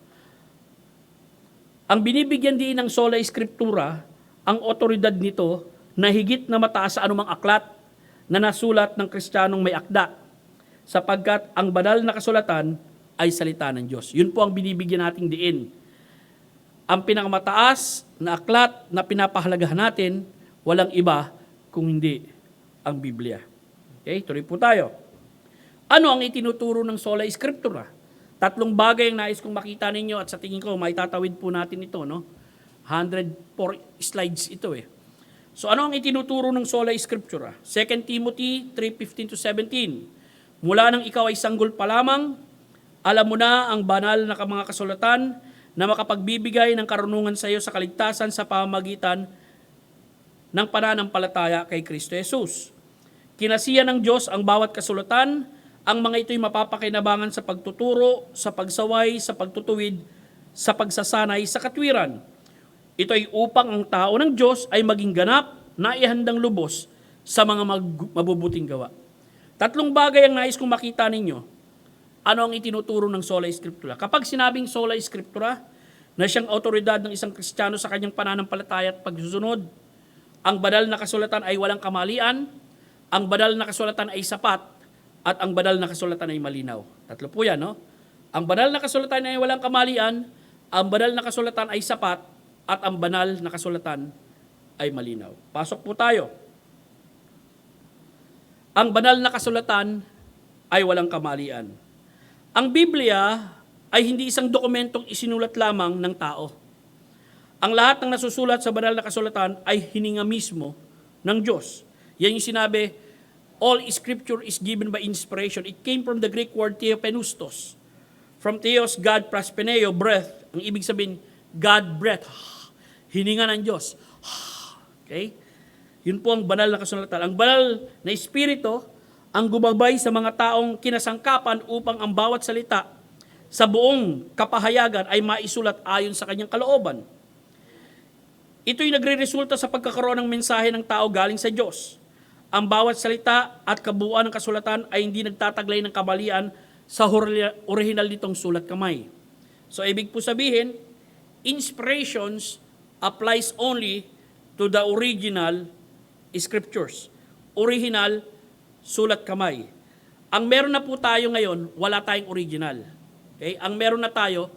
Ang binibigyan din ng sola scriptura, ang otoridad nito na higit na mataas sa anumang aklat na nasulat ng Kristiyanong may akda, sapagkat ang banal na kasulatan ay salita ng Diyos. Yun po ang binibigyan nating diin. Ang pinakamataas na aklat na pinapahalagahan natin, walang iba kung hindi ang Biblia. Okay, tuloy po tayo. Ano ang itinuturo ng sola scriptura? 3 bagay ang nais kong makita ninyo at sa tingin ko, maitatawid po natin ito, no? 104 slides ito So ano ang itinuturo ng sola scriptura? 2 Timothy 3:15-17. Mula nang ikaw ay sanggol pa lamang, alam mo na ang banal na mga kasulatan na makapagbibigay ng karunungan sa iyo sa kaligtasan sa pamamagitan ng pananampalataya kay Kristo Jesus. Kinasiya ng Diyos ang bawat kasulatan, ang mga ito'y mapapakinabangan sa pagtuturo, sa pagsaway, sa pagtutuwid, sa pagsasanay, sa katwiran. Ito ay upang ang tao ng Diyos ay maging ganap na ihandang lubos sa mga mabubuting gawa. 3 bagay ang nais kong makita ninyo. Ano ang itinuturo ng sola scriptura? Kapag sinabing sola scriptura, na siyang autoridad ng isang Kristiyano sa kanyang pananampalataya at pagsusunod, ang banal na kasulatan ay walang kamalian, ang banal na kasulatan ay sapat, at ang banal na kasulatan ay malinaw. 3 po yan, no? Ang banal na kasulatan ay walang kamalian, ang banal na kasulatan ay sapat, at ang banal na kasulatan ay malinaw. Pasok po tayo. Ang banal na kasulatan ay walang kamalian. Ang Biblia ay hindi isang dokumentong isinulat lamang ng tao. Ang lahat ng nasusulat sa banal na kasulatan ay hininga mismo ng Diyos. Yan yung sinabi, all scripture is given by inspiration. It came from the Greek word theopneustos. From theos, God, prospeneo, breath. Ang ibig sabihin, God breath. Hininga ng Diyos. Okay? Yun po ang banal na kasulatan. Ang banal na espiritu ang gumabay sa mga taong kinasangkapan upang ang bawat salita sa buong kapahayagan ay maisulat ayon sa kanyang kalooban. Ito'y nagre-resulta sa pagkakaroon ng mensahe ng tao galing sa Diyos. Ang bawat salita at kabuuan ng kasulatan ay hindi nagtataglay ng kamalian sa original nitong sulat kamay. So, ibig po sabihin, inspirations applies only to the original scriptures. Original, sulat kamay. Ang meron na po tayo ngayon, wala tayong original. Okay? Ang meron na tayo,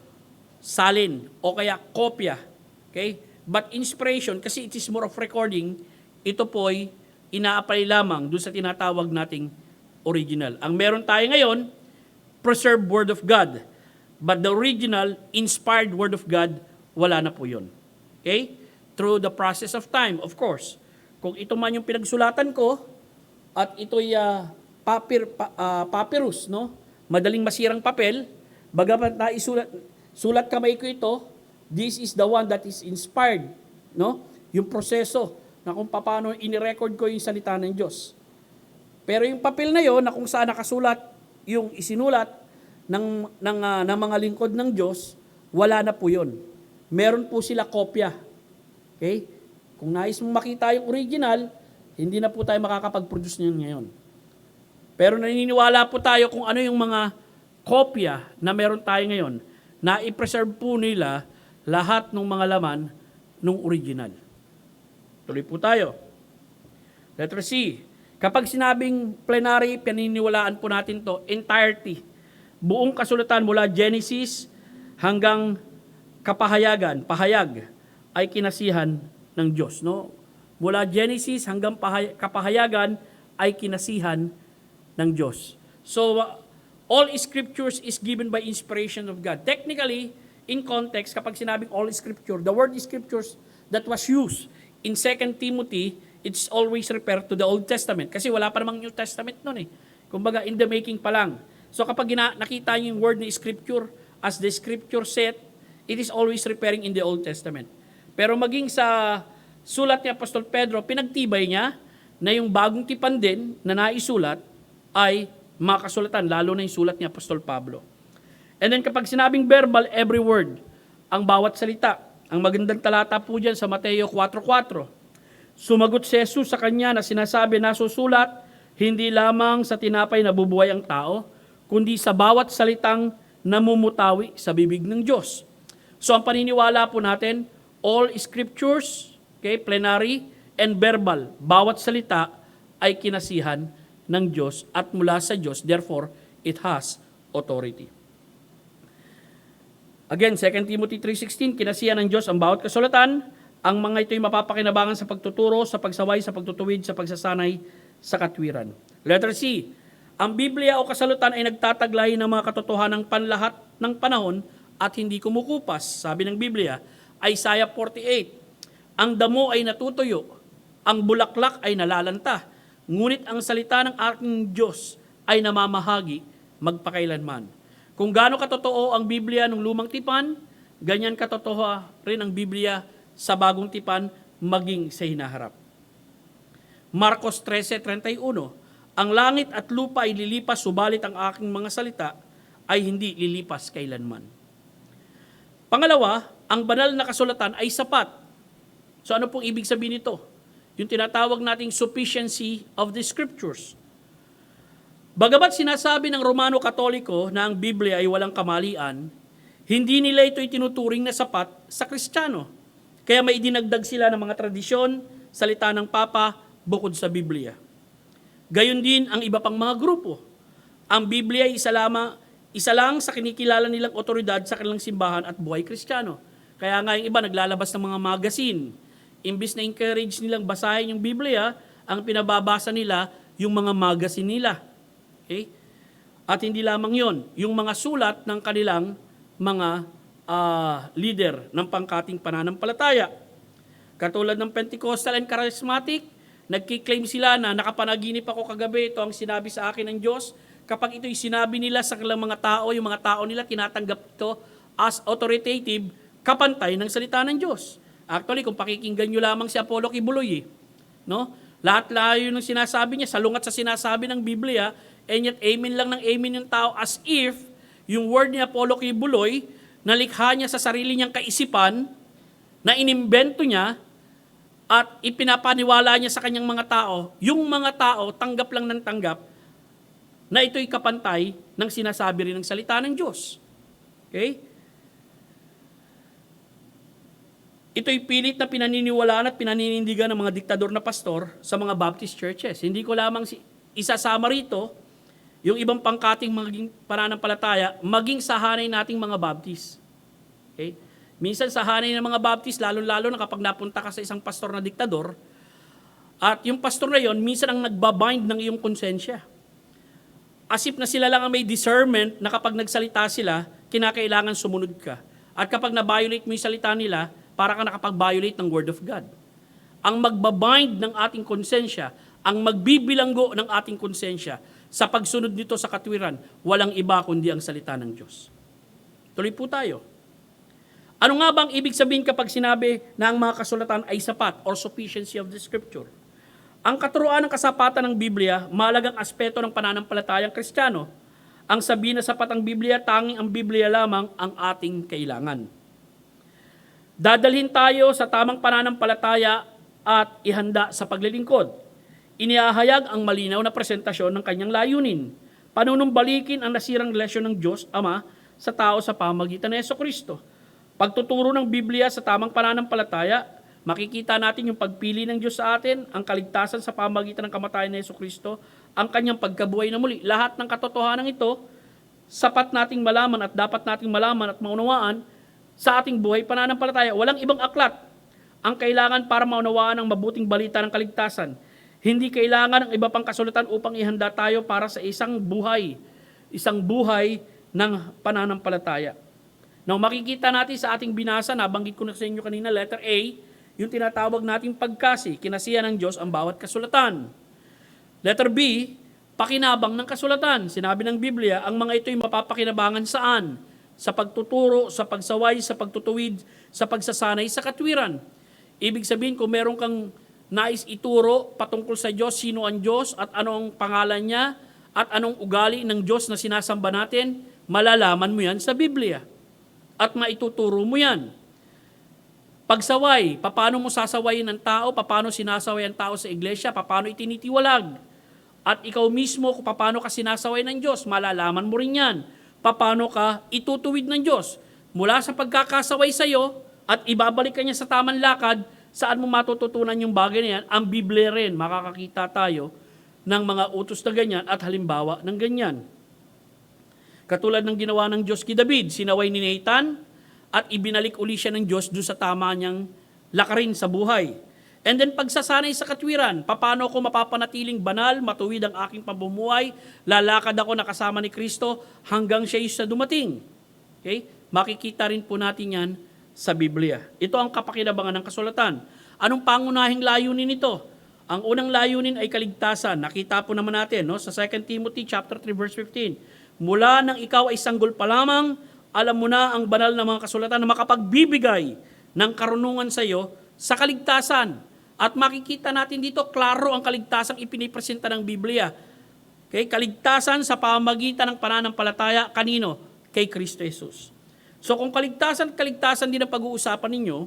salin o kaya kopya. Okay? But inspiration, kasi it is more of recording, ito po ay ina-apply lamang doon sa tinatawag nating original. Ang meron tayo ngayon, preserved Word of God. But the original, inspired Word of God, wala na po yun. Okay? Through the process of time, of course. Kung ito man yung pinagsulatan ko, at ito'y papyrus, no? Madaling masirang papel, bagamat sulat kamay ko ito, this is the one that is inspired, no? Yung proseso na kung paano inirecord ko yung salita ng Diyos. Pero yung papel na yon na kung saan nakasulat yung isinulat ng mga lingkod ng Diyos, wala na po yun. Meron po sila kopya. Okay? Kung nais mong makita yung original, hindi na po tayo makakapag-produce niyan ngayon. Pero naniniwala po tayo kung ano yung mga kopya na meron tayo ngayon, na i-preserve po nila lahat ng mga laman ng original. Tuloy po tayo. Letter C. Kapag sinabing plenary, paniniwalaan po natin to, entirety. Buong kasulatan mula Genesis hanggang kapahayagan, pahayag, ay kinasihan ng Diyos. No? Mula Genesis hanggang kapahayagan ay kinasihan ng Diyos. So, all scriptures is given by inspiration of God. Technically, in context, kapag sinabing all scripture, the word scriptures that was used in 2 Timothy, it's always referred to the Old Testament. Kasi wala pa namang New Testament nun eh. Kumbaga, in the making pa lang. So kapag nakita niyo yung word na scripture, as the scripture said, it is always referring in the Old Testament. Pero maging sa sulat ni Apostol Pedro, pinagtibay niya na yung bagong tipan din na naisulat ay makasulatan, lalo na yung sulat ni Apostol Pablo. And then kapag sinabing verbal, every word, ang bawat salita. Ang magandang talata po dyan sa Mateo 4:4. Sumagot si Jesus sa kanya na sinasabi na susulat, hindi lamang sa tinapay na bubuhay ang tao, kundi sa bawat salitang namumutawi sa bibig ng Diyos. So ang paniniwala po natin, all scriptures, okay, plenary and verbal, bawat salita ay kinasihan ng Diyos at mula sa Diyos, therefore, it has authority. Again, 2 Timothy 3:16, kinasihan ng Diyos ang bawat kasulatan, ang mga ito'y mapapakinabangan sa pagtuturo, sa pagsaway, sa pagtutuwid, sa pagsasanay, sa katwiran. Letter C, ang Biblia o kasulatan ay nagtataglay ng mga katotohanan ng panlahat ng panahon at hindi kumukupas. Sabi ng Biblia, Isaiah 48, ang damo ay natutuyo, ang bulaklak ay nalalanta, ngunit ang salita ng aking Diyos ay namamahagi magpakailanman. Kung gaano katotoo ang Biblia ng lumang tipan, ganyan katotoo rin ang Biblia sa bagong tipan maging sa hinaharap. Marcos 13:31, ang langit at lupa ay lilipas, subalit ang aking mga salita ay hindi lilipas kailanman. Pangalawa, ang banal na kasulatan ay sapat. So ano pong ibig sabihin nito? Yung tinatawag nating sufficiency of the scriptures. Bagamat sinasabi ng Romano Katoliko na ang Biblia ay walang kamalian, hindi nila ito itinuturing na sapat sa Kristiyano. Kaya may dinagdag sila ng mga tradisyon, salita ng Papa, bukod sa Biblia. Gayon din ang iba pang mga grupo. Ang Biblia ay isa lang sa kinikilala nilang otoridad sa kanilang simbahan at buhay Kristiyano. Kaya nga yung iba naglalabas ng mga magazine. Imbis na encourage nilang basahin yung Biblia, ang pinababasa nila yung mga magazine nila. Okay? At hindi lamang yon, yung mga sulat ng kanilang mga leader ng pangkating pananampalataya. Katulad ng Pentecostal and Charismatic, nagkiklaim sila na nakapanaginip ako kagabi, ito ang sinabi sa akin ng Diyos. Kapag ito'y sinabi nila sa kanilang mga tao, yung mga tao nila tinatanggap ito as authoritative, kapantay ng salita ng Diyos. Actually, kung pakikinggan nyo lamang si Apollo Kibuloy, no? Lahat-lahat yun ang sinasabi niya, salungat sa sinasabi ng Biblia, and yet amen lang ng amen yung tao as if yung word ni Apollo Kibuloy, nalikha niya sa sarili niyang kaisipan, na inimbento niya, at ipinapaniwala niya sa kanyang mga tao, yung mga tao tanggap lang ng tanggap, na ito'y kapantay ng sinasabi rin ng salita ng Diyos. Okay? Ito'y pilit na pinaniniwalaan at pinaninindigan ng mga diktador na pastor sa mga Baptist churches. Hindi ko lamang isasama rito yung ibang pangkating maging pananampalataya, maging sa hanay nating mga Baptist. Okay? Minsan sa hanay ng mga Baptist, lalo-lalo na kapag napunta ka sa isang pastor na diktador, at yung pastor na yon, minsan ang nagbabind ng iyong konsensya. Asip na sila lang ang may discernment na kapag nagsalita sila, kinakailangan sumunod ka. At kapag na-violate mo yung salita nila, para ka nakapag-violate ng Word of God. Ang magbabind ng ating konsensya, ang magbibilanggo ng ating konsensya, sa pagsunod nito sa katwiran, walang iba kundi ang salita ng Diyos. Tuloy po tayo. Ano nga bang ibig sabihin kapag sinabi na ang mga kasulatan ay sapat or sufficiency of the Scripture? Ang katuruan ng kasapatan ng Biblia, mahalagang aspeto ng pananampalatayang Kristiyano. Ang sabihin na sapat ang Biblia, tanging ang Biblia lamang ang ating kailangan. Dadalhin tayo sa tamang pananampalataya at ihanda sa paglilingkod. Iniahayag ang malinaw na presentasyon ng kanyang layunin. panunumbalikin ang nasirang relasyon ng Diyos Ama sa tao sa pamagitan ng Jesucristo. Pagtuturo ng Biblia sa tamang pananampalataya, makikita natin yung pagpili ng Diyos sa atin, ang kaligtasan sa pamagitan ng kamatayan ng Jesucristo, ang kanyang pagkabuhay na muli. Lahat ng katotohanan ito, sapat nating malaman at dapat nating malaman at maunawaan sa ating buhay pananampalataya. Walang ibang aklat ang kailangan para maunawaan ang mabuting balita ng kaligtasan. Hindi kailangan ng iba pang kasulatan upang ihanda tayo para sa isang buhay ng pananampalataya. Now, makikita natin sa ating binasa, nabanggit ko na sa inyo kanina, letter A, yung tinatawag nating pagkasi, kinasihan ng Diyos ang bawat kasulatan. Letter B, pakinabang ng kasulatan. Sinabi ng Biblia, ang mga ito'y mapapakinabangan saan? Sa pagtuturo, sa pagsaway, sa pagtutuwid, sa pagsasanay sa katwiran. Ibig sabihin, kung meron kang nais ituro patungkol sa Diyos, sino ang Diyos at anong pangalan niya at anong ugali ng Diyos na sinasamba natin, malalaman mo yan sa Biblia. At maituturo mo yan. Pagsaway, paano mo sasawayin ang tao, paano sinasaway ang tao sa iglesia, paano itinitiwalag. At ikaw mismo, kung paano ka sinasaway ng Diyos, malalaman mo rin yan. Paano ka itutuwid ng Diyos. Mula sa pagkakasaway sa iyo, at ibabalik ka niya sa tamang lakad, saan mo matututunan yung bagay na yan, ang Biblia rin, makakakita tayo ng mga utos na ganyan at halimbawa ng ganyan. Katulad ng ginawa ng Diyos kay David, sinaway ni Nathan at ibinalik uli siya ng Diyos doon sa tama niyang lakarin sa buhay. And then pagsasanay sa katwiran, paano ko mapapanatiling banal, matuwid ang aking pamumuhay, lalakad ako na kasama ni Kristo hanggang siya sa dumating. Okay? Makikita rin po natin yan sa Biblia. Ito ang kapakinabangan ng kasulatan. Anong pangunahing layunin nito? Ang unang layunin ay kaligtasan. Nakita po naman natin no, sa 2 Timothy chapter 3 verse 15. Mula nang ikaw ay sanggol pa lamang, alam mo na ang banal na mga kasulatan na makapagbibigay ng karunungan sa iyo sa kaligtasan. At makikita natin dito, klaro ang kaligtasang ipinipresenta ng Biblia. Okay? Kaligtasan sa pamagitan ng pananampalataya, kanino? Kay Kristo Jesus. So kung kaligtasan din ang pag-uusapan ninyo,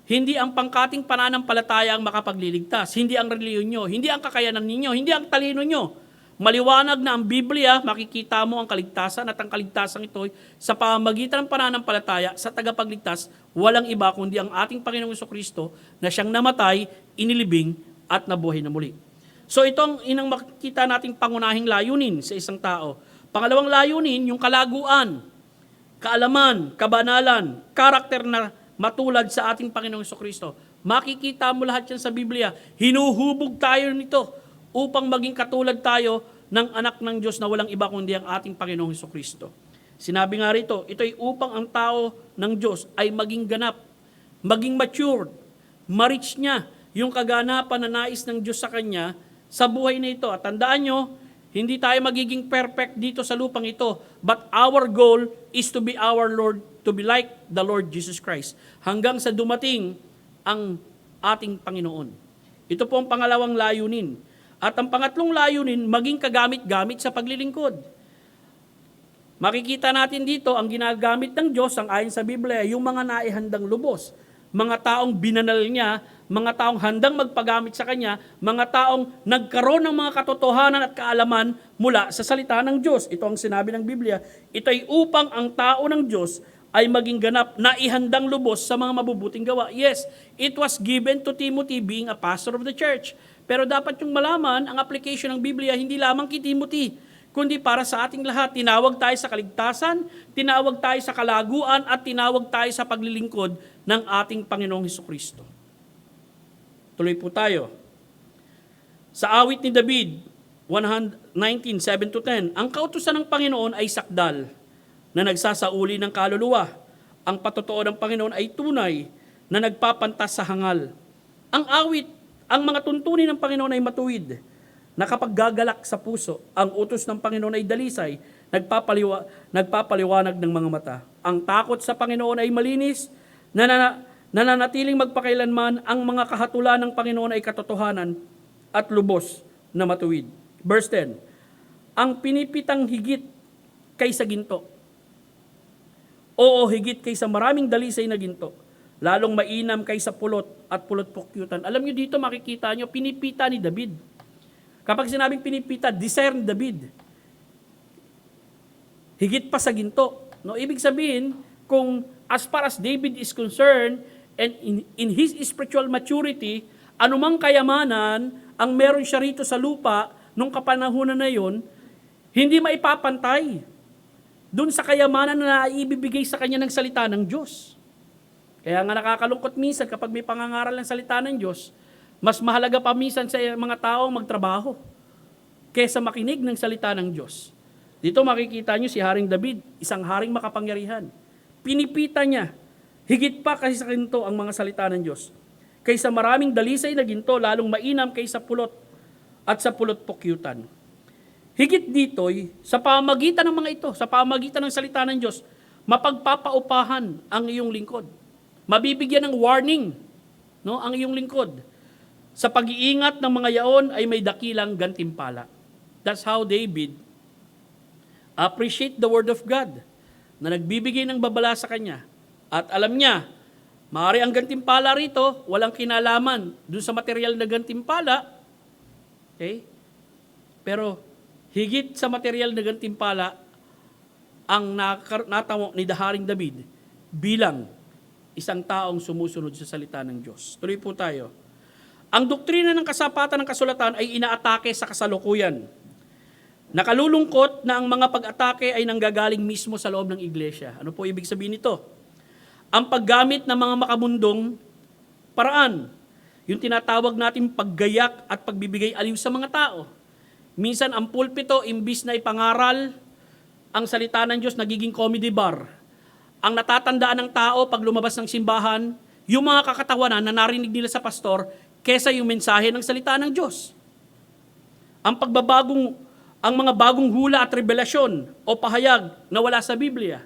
hindi ang pangkating pananampalataya ang makapagliligtas, hindi ang reliyon nyo, hindi ang kakayanan ninyo, hindi ang talino nyo. Maliwanag na ang Biblia, makikita mo ang kaligtasan at ang kaligtasan ito sa pamagitan ng pananampalataya sa tagapagligtas, walang iba kundi ang ating Panginoong Jesucristo na siyang namatay, inilibing at nabuhay na muli. So ito ang inang makikita nating pangunahing layunin sa isang tao. Pangalawang layunin, yung kalaguan, kaalaman, kabanalan, karakter na matulad sa ating Panginoong Jesucristo. Makikita mo lahat yan sa Biblia. Hinuhubog tayo nito upang maging katulad tayo ng anak ng Diyos na walang iba kundi ang ating Panginoong Jesucristo. Sinabi nga rito, ito ay upang ang tao ng Diyos ay maging ganap, maging matured, ma-reach niya yung kaganapan na nais ng Diyos sa kanya sa buhay na ito. At tandaan nyo, hindi tayo magiging perfect dito sa lupang ito, but our goal is to be our Lord, to be like the Lord Jesus Christ, hanggang sa dumating ang ating Panginoon. Ito po ang pangalawang layunin. At ang pangatlong layunin, maging kagamit-gamit sa paglilingkod. Makikita natin dito, ang ginagamit ng Diyos, ang ayon sa Biblia, yung mga naihandang lubos. Mga taong binanal niya, mga taong handang magpagamit sa Kanya, mga taong nagkaroon ng mga katotohanan at kaalaman mula sa salita ng Diyos. Ito ang sinabi ng Biblia. Ito ay upang ang tao ng Diyos ay maging ganap na ihandang lubos sa mga mabubuting gawa. Yes, it was given to Timothy being a pastor of the church. Pero dapat yung malaman, ang application ng Biblia, hindi lamang kay Timothy, kundi para sa ating lahat. Tinawag tayo sa kaligtasan, tinawag tayo sa kalaguan, at tinawag tayo sa paglilingkod ng ating Panginoong Hesukristo. Tuloy po tayo. Sa awit ni David, 119:7-10, ang kautusan ng Panginoon ay sakdal na nagsasauli ng kaluluwa. Ang patotoo ng Panginoon ay tunay na nagpapantas sa hangal. Ang mga tuntunin ng Panginoon ay matuwid, nakapaggagalak sa puso. Ang utos ng Panginoon ay dalisay, nagpapaliwanag ng mga mata. Ang takot sa Panginoon ay malinis, nananatiling magpakailanman. Ang mga kahatulan ng Panginoon ay katotohanan at lubos na matuwid. Verse 10, ang pinipitang higit kaysa ginto. Oo, higit kaysa maraming dalisay na ginto. Lalong mainam kaysa pulot at pulot-pukyutan. Alam nyo dito, makikita nyo, pinipita ni David. Kapag sinabing pinipita, desire ni David. higit pa sa ginto. No, ibig sabihin, kung as far as David is concerned, and in his spiritual maturity, anumang kayamanan ang meron siya rito sa lupa nung kapanahunan na yon, hindi maipapantay dun sa kayamanan na ibibigay sa kanya ng salita ng Diyos. Kaya nga nakakalungkot minsan kapag may pangangaral ng salita ng Diyos, mas mahalaga pa minsan sa mga taong magtrabaho kaysa makinig ng salita ng Diyos. Dito makikita nyo si Haring David, isang haring makapangyarihan. Pinipita niya, higit pa kasi sa ginto ang mga salita ng Diyos. Kaysa maraming dalisay na ginto, lalong mainam kaysa pulot at sa pulot pukyutan. Higit dito'y, sa pamagitan ng mga ito, sa pamagitan ng salita ng Diyos, mapagpapaupahan ang iyong lingkod. Mabibigyan ng warning, no, ang iyong lingkod. Sa pag-iingat ng mga yaon ay may dakilang gantimpala. That's how David appreciate the word of God na nagbibigay ng babala sa kanya. At alam niya, maaari ang gantimpala rito, walang kinalaman dun sa material na gantimpala. Okay? Pero higit sa material na gantimpala ang natamo ni Haring David bilang isang taong sumusunod sa salita ng Diyos. Tuloy po tayo. Ang doktrina ng kasapatan ng kasulatan ay inaatake sa kasalukuyan. Nakalulungkot na ang mga pag-atake ay nanggagaling mismo sa loob ng iglesia. Ano po ibig sabihin nito? Ang paggamit ng mga makamundong paraan, yung tinatawag natin paggayak at pagbibigay aliw sa mga tao. Minsan ang pulpito, imbis na ipangaral ang salita ng Diyos, nagiging comedy bar. Ang natatandaan ng tao pag lumabas ng simbahan, yung mga kakatawanan na narinig nila sa pastor, kesa yung mensahe ng salita ng Diyos. Ang mga bagong hula at revelasyon o pahayag na wala sa Biblia,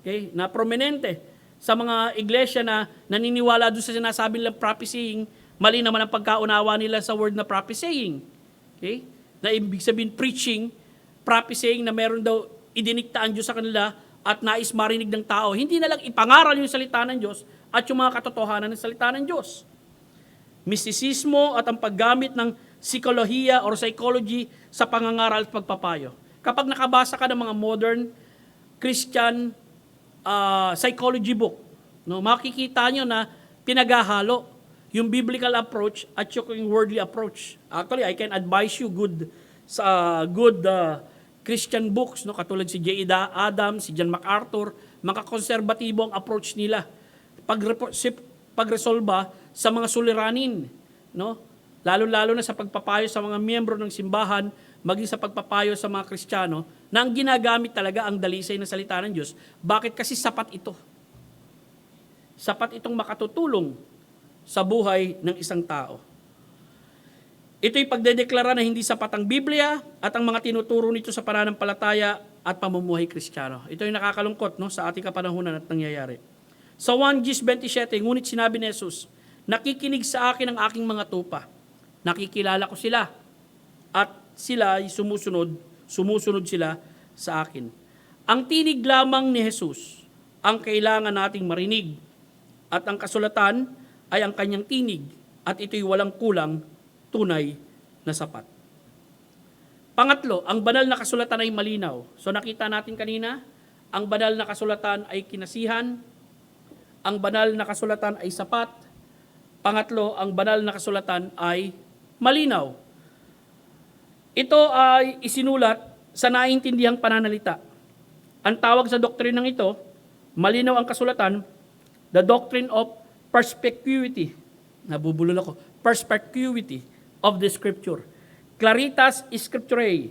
okay, na prominente sa mga iglesia na naniniwala doon sa sinasabi nilang prophesying, mali naman ang pagkaunawa nila sa word na prophesying. Okay? Na ibig sabihin preaching, prophesying na meron daw idiniktaan Diyos sa kanila at nais marinig ng tao. Hindi na lang ipangaral yung salita ng Diyos at yung mga katotohanan ng salita ng Diyos. Mistisismo at ang paggamit ng psikolohiya or psychology sa pangangaral at pagpapayo. Kapag nakabasa ka ng mga modern Christian psychology book, no, makikita nyo na pinaghahalo yung biblical approach at yung worldly approach. Actually, I can advise you good Christian books, no, katulad si J. Adams, si John MacArthur, mga konserbatibo ang approach nila. Pagresolba sa mga suliranin, no? Lalo-lalo na sa pagpapayo sa mga miyembro ng simbahan, maging sa pagpapayo sa mga Kristiyano, na ang ginagamit talaga ang dalisay na salita ng Diyos. Bakit? Kasi sapat ito. Sapat itong makatutulong sa buhay ng isang tao. Ito'y pagdedeklara na hindi sapat ang Biblia at ang mga tinuturo nito sa pananampalataya at pamumuhay Kristiyano. Ito'y nakakalungkot, no, sa ating kapanahunan at nangyayari. Sa 1 Gs 27, ngunit sinabi ni Jesus, nakikinig sa akin ang aking mga tupa. Nakikilala ko sila at sila ay sumusunod sila sa akin. Ang tinig lamang ni Jesus ang kailangan nating marinig at ang kasulatan ay ang kanyang tinig at ito'y walang kulang, tunay na sapat. Pangatlo, ang banal na kasulatan ay malinaw. So nakita natin kanina, ang banal na kasulatan ay kinasihan, ang banal na kasulatan ay sapat, pangatlo, ang banal na kasulatan ay malinaw. Ito ay isinulat sa naiintindihang pananalita. Ang tawag sa doktrinang ito, malinaw ang kasulatan, the doctrine of perspicuity. Nabubulol ako. Perspicuity of the Scripture. Claritas Scripturae,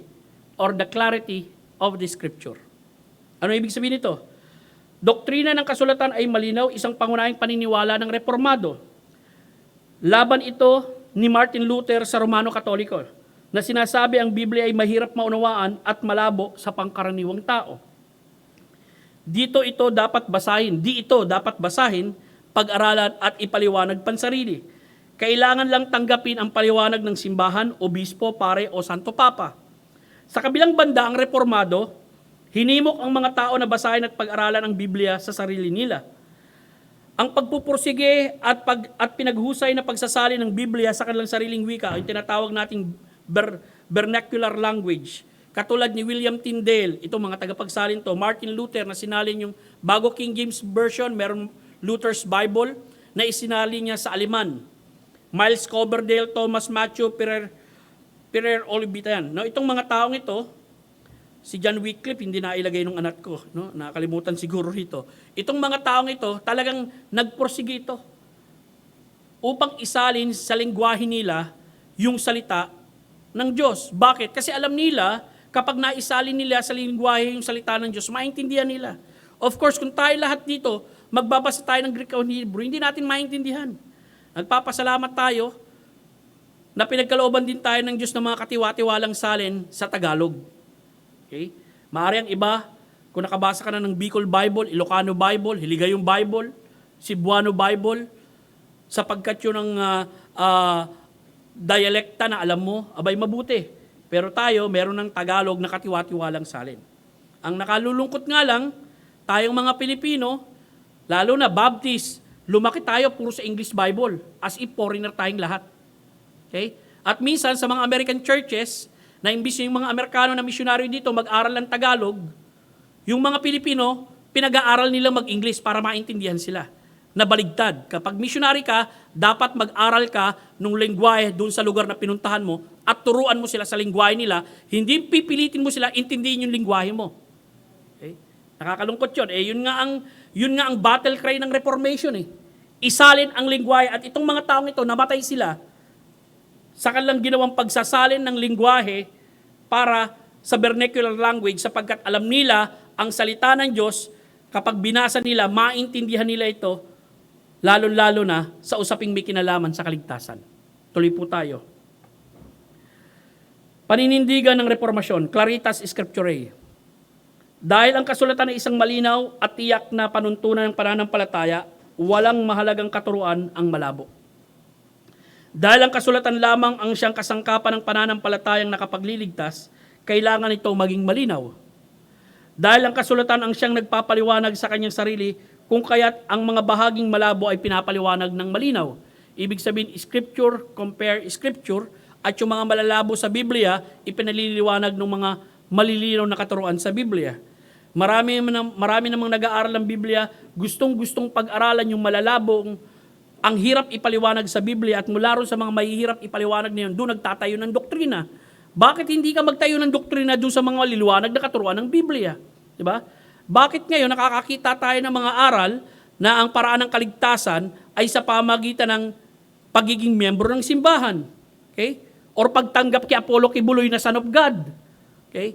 or the clarity of the Scripture. Ano ibig sabihin nito? Doktrina ng kasulatan ay malinaw, isang pangunahing paniniwala ng Reformado. Laban ito ni Martin Luther sa Romano Katoliko na sinasabi ang Biblia ay mahirap maunawaan at malabo sa pangkaraniwang tao. Di ito dapat basahin, pag-aralan at ipaliwanag pansarili. Kailangan lang tanggapin ang paliwanag ng simbahan, obispo, pare o santo papa. Sa kabilang banda, ang Reformado, hinimok ang mga tao na basahin at pag-aralan ang Biblia sa sarili nila. Ang pagpupursige at pinaghusay na pagsasali ng Biblia sa kanilang sariling wika, yung tinatawag nating vernacular language, katulad ni William Tyndale, itong mga tagapagsalin to, Martin Luther na sinalin yung bago King James Version, meron Luther's Bible na isinalin niya sa Aleman. Miles Coverdale, Thomas Matthew, Pierre Olivitan. No, itong mga taong ito, si John Wycliffe, hindi na ilagay ng anak ko. No? Nakalimutan siguro rito. Itong mga taong ito, talagang nagporsige ito upang isalin sa lengguwahe nila yung salita ng Diyos. Bakit? Kasi alam nila, kapag naisalin nila sa lengguwahe yung salita ng Diyos, maintindihan nila. Of course, kung tayo lahat dito, magbabasa tayo ng Greek o Hebrew, hindi natin maintindihan. Nagpapasalamat tayo na pinagkalooban din tayo ng Diyos ng mga katiwa-tiwalang salin sa Tagalog. Okay? Maaari ang iba, kung nakabasa ka na ng Bicol Bible, Ilocano Bible, Hiligayong Bible, Cebuano Bible, sapagkat yun ang dialekta na alam mo, abay mabuti. Pero tayo, meron ng Tagalog na katiwa-tiwalang salin. Ang nakalulungkot nga lang, tayong mga Pilipino, lalo na Baptist, lumaki tayo puro sa English Bible, as if foreigner tayong lahat. Okay? At minsan sa mga American churches, na imbis yung mga Amerikano na misyonaryo dito mag-aral ng Tagalog, yung mga Pilipino, pinag-aaral nila mag-English para maintindihan sila. Nabaligtad. Kapag missionary ka, dapat mag-aral ka ng lengguwahe doon sa lugar na pinuntahan mo at turuan mo sila sa lengguwahe nila. Hindi pipilitin mo sila intindihin yung lengguwahe mo. Okay? Nakakalungkot yun. Yun nga ang battle cry ng Reformation. Isalin ang lengguwahe at itong mga taong ito, namatay sila sa kanilang ginawang pagsasalin ng lengguwahe para sa vernacular language sapagkat alam nila ang salita ng Diyos, kapag binasa nila, maintindihan nila ito, lalo-lalo na sa usaping may kinalaman sa kaligtasan. Tuloy po tayo. Paninindigan ng Reformasyon, Claritas Scripturae. Dahil ang kasulatan ay isang malinaw at tiyak na panuntunan ng pananampalataya, walang mahalagang katuruan ang malabo. Dahil ang kasulatan lamang ang siyang kasangkapan ng pananampalatayang nakapagliligtas, kailangan ito maging malinaw. Dahil ang kasulatan ang siyang nagpapaliwanag sa kanyang sarili, kung kaya't ang mga bahaging malabo ay pinapaliwanag ng malinaw. Ibig sabihin, Scripture, compare Scripture, at yung mga malalabo sa Biblia, ipinaliliwanag ng mga malilinaw na katuruan sa Biblia. Marami namang nag-aaral ng Biblia, gustong-gustong pag-aralan yung malalabong, ang hirap ipaliwanag sa Biblia at mula ron sa mga mahihirap ipaliwanag na yun, doon nagtatayo ng doktrina. Bakit hindi ka magtayo ng doktrina doon sa mga maliliwanag na katuruan ng Biblia? Diba? Bakit ngayon nakakakita tayo ng mga aral na ang paraan ng kaligtasan ay sa pamagitan ng pagiging miyembro ng simbahan? Okay? Or pagtanggap kay Apollo Kibuloy na Son of God? Okay?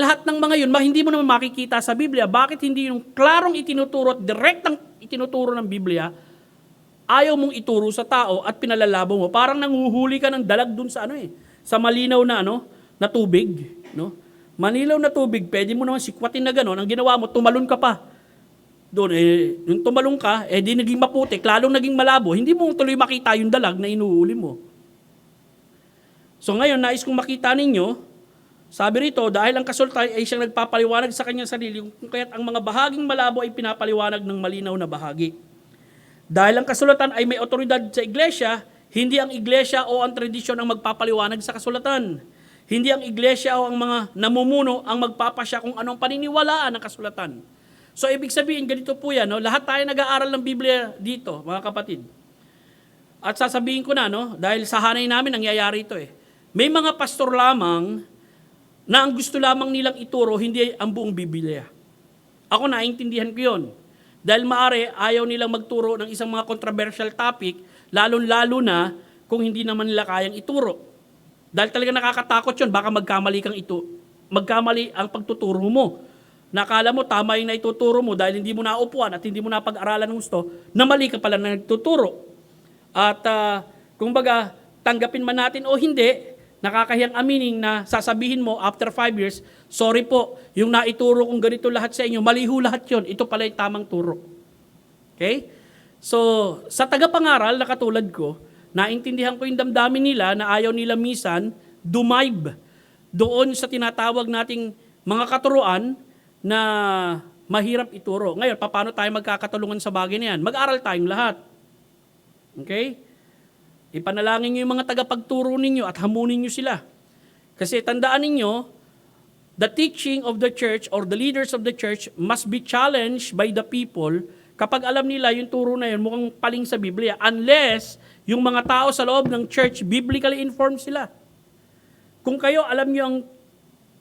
Lahat ng mga yun, hindi mo naman makikita sa Biblia. Bakit hindi yung klarong itinuturo at direktang itinuturo ng Biblia, ayaw mong ituro sa tao at pinalalabo mo? Parang nanguhuli ka ng dalag dun sa sa malinaw na na tubig, no? Manilaw na tubig, pwede mo naman sikwatin na gano'n. Ang ginawa mo, tumalon ka pa. Doon, yung tumalon ka, di naging maputik, lalong naging malabo. Hindi mo tuloy makita yung dalag na inuhuli mo. So ngayon, nais kong makita ninyo, sabi rito, dahil ang kasultan ay siyang nagpapaliwanag sa kanyang sarili, kung kaya't ang mga bahaging malabo ay pinapaliwanag ng malinaw na bahagi. Dahil ang kasulatan ay may otoridad sa iglesia, hindi ang iglesia o ang tradisyon ang magpapaliwanag sa kasulatan. Hindi ang iglesia o ang mga namumuno ang magpapasya kung anong paniniwalaan ng kasulatan. So ibig sabihin, ganito po yan, lahat tayo nag-aaral ng Biblia dito, mga kapatid. At sasabihin ko na, dahil sa hanay namin nangyayari ito May mga pastor lamang na ang gusto lamang nilang ituro, hindi ang buong Biblia. Ako naintindihan ko yun. Dahil maaari, ayaw nilang magturo ng isang mga controversial topic, lalo-lalo na kung hindi naman nila kayang ituro. Dahil talaga nakakatakot yun, baka magkamali ang pagtuturo mo. Nakala mo, tama yung naituturo mo dahil hindi mo naupuan at hindi mo napag-aralan ng gusto, na mali ka pala na nagtuturo. At kumbaga, tanggapin man natin o hindi, nakakahiyang aminin na sasabihin mo after 5 years, sorry po, yung naituro kong ganito lahat sa inyo, mali ho lahat yun, ito pala yung tamang turo. Okay? So, sa tagapangaral na katulad ko, naintindihan ko yung damdamin nila na ayaw nila minsan dumive doon sa tinatawag nating mga katuruan na mahirap ituro. Ngayon, paano tayo magkakatulungan sa bagay na yan? Mag-aral tayong lahat. Okay? Ipanalangin nyo yung mga tagapagturo ninyo at hamunin nyo sila. Kasi tandaan ninyo, the teaching of the church or the leaders of the church must be challenged by the people kapag alam nila yung turo na yun mukhang paling sa Biblia, unless yung mga tao sa loob ng church biblically informed sila. Kung kayo alam nyo ang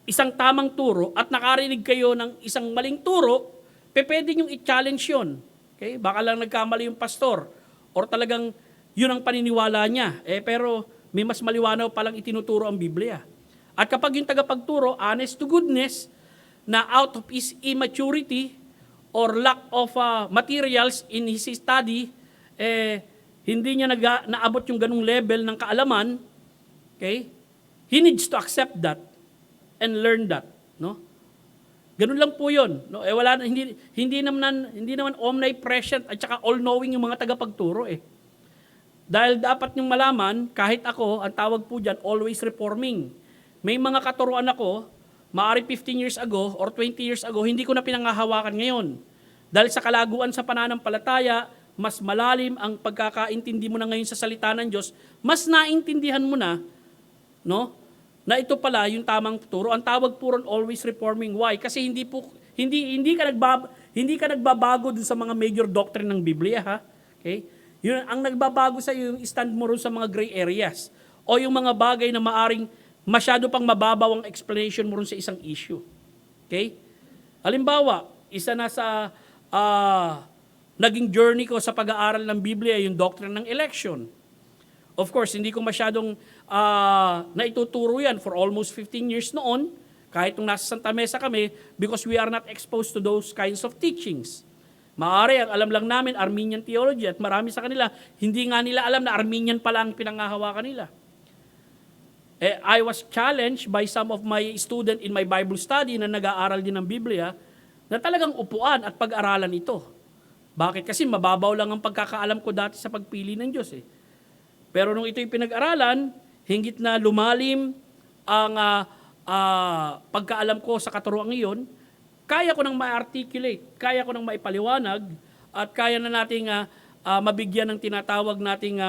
isang tamang turo at nakarinig kayo ng isang maling turo, pwede nyo i-challenge yun. Okay? Baka lang nagkamali yung pastor or talagang yun ang paniniwala niya. Pero may mas maliwanaw palang itinuturo ang Biblia. At kapag yung tagapagturo, honest to goodness, na out of his immaturity or lack of materials in his study, hindi niya naabot yung ganung level ng kaalaman, okay? He needs to accept that and learn that, no? Ganun lang po 'yon, no? Wala hindi naman omnipresent at saka all-knowing yung mga tagapagturo Dahil dapat niyong malaman, kahit ako, ang tawag po diyan always reforming. May mga katuruan ako, maaari 15 years ago or 20 years ago, hindi ko na pinanghahawakan ngayon. Dahil sa kalaguan sa pananampalataya, mas malalim ang pagkakaintindi mo na ngayon sa salita ng Diyos, mas naintindihan mo na, no? Na ito pala yung tamang turo. Ang tawag po ron always reforming. Why? Kasi hindi ka nagbabago dun sa mga major doctrine ng Biblia, ha? Okay? Yun ang nagbabago sa iyo yung stand mo ron sa mga gray areas o yung mga bagay na maaring masyado pang mababaw ang explanation mo ron sa isang issue. Okay? Halimbawa, isa na sa naging journey ko sa pag-aaral ng Biblia, yung doctrine ng election. Of course, hindi ko masyadong naituturo yan for almost 15 years noon, kahit nung nasa Santa Mesa kami, because we are not exposed to those kinds of teachings. Maaari, ang alam lang namin, Armenian theology, at marami sa kanila, hindi nga nila alam na Armenian pala ang pinanghahawakan nila. I was challenged by some of my students in my Bible study na nag-aaral din ng Biblia, na talagang upuan at pag-aralan ito. Bakit? Kasi mababaw lang ang pagkakaalam ko dati sa pagpili ng Diyos. Pero nung ito'y pinag-aralan, hinggit na lumalim ang pagkaalam ko sa katuruan iyon, kaya ko nang ma-articulate, kaya ko nang maipaliwanag, at kaya na nating mabigyan ng tinatawag nating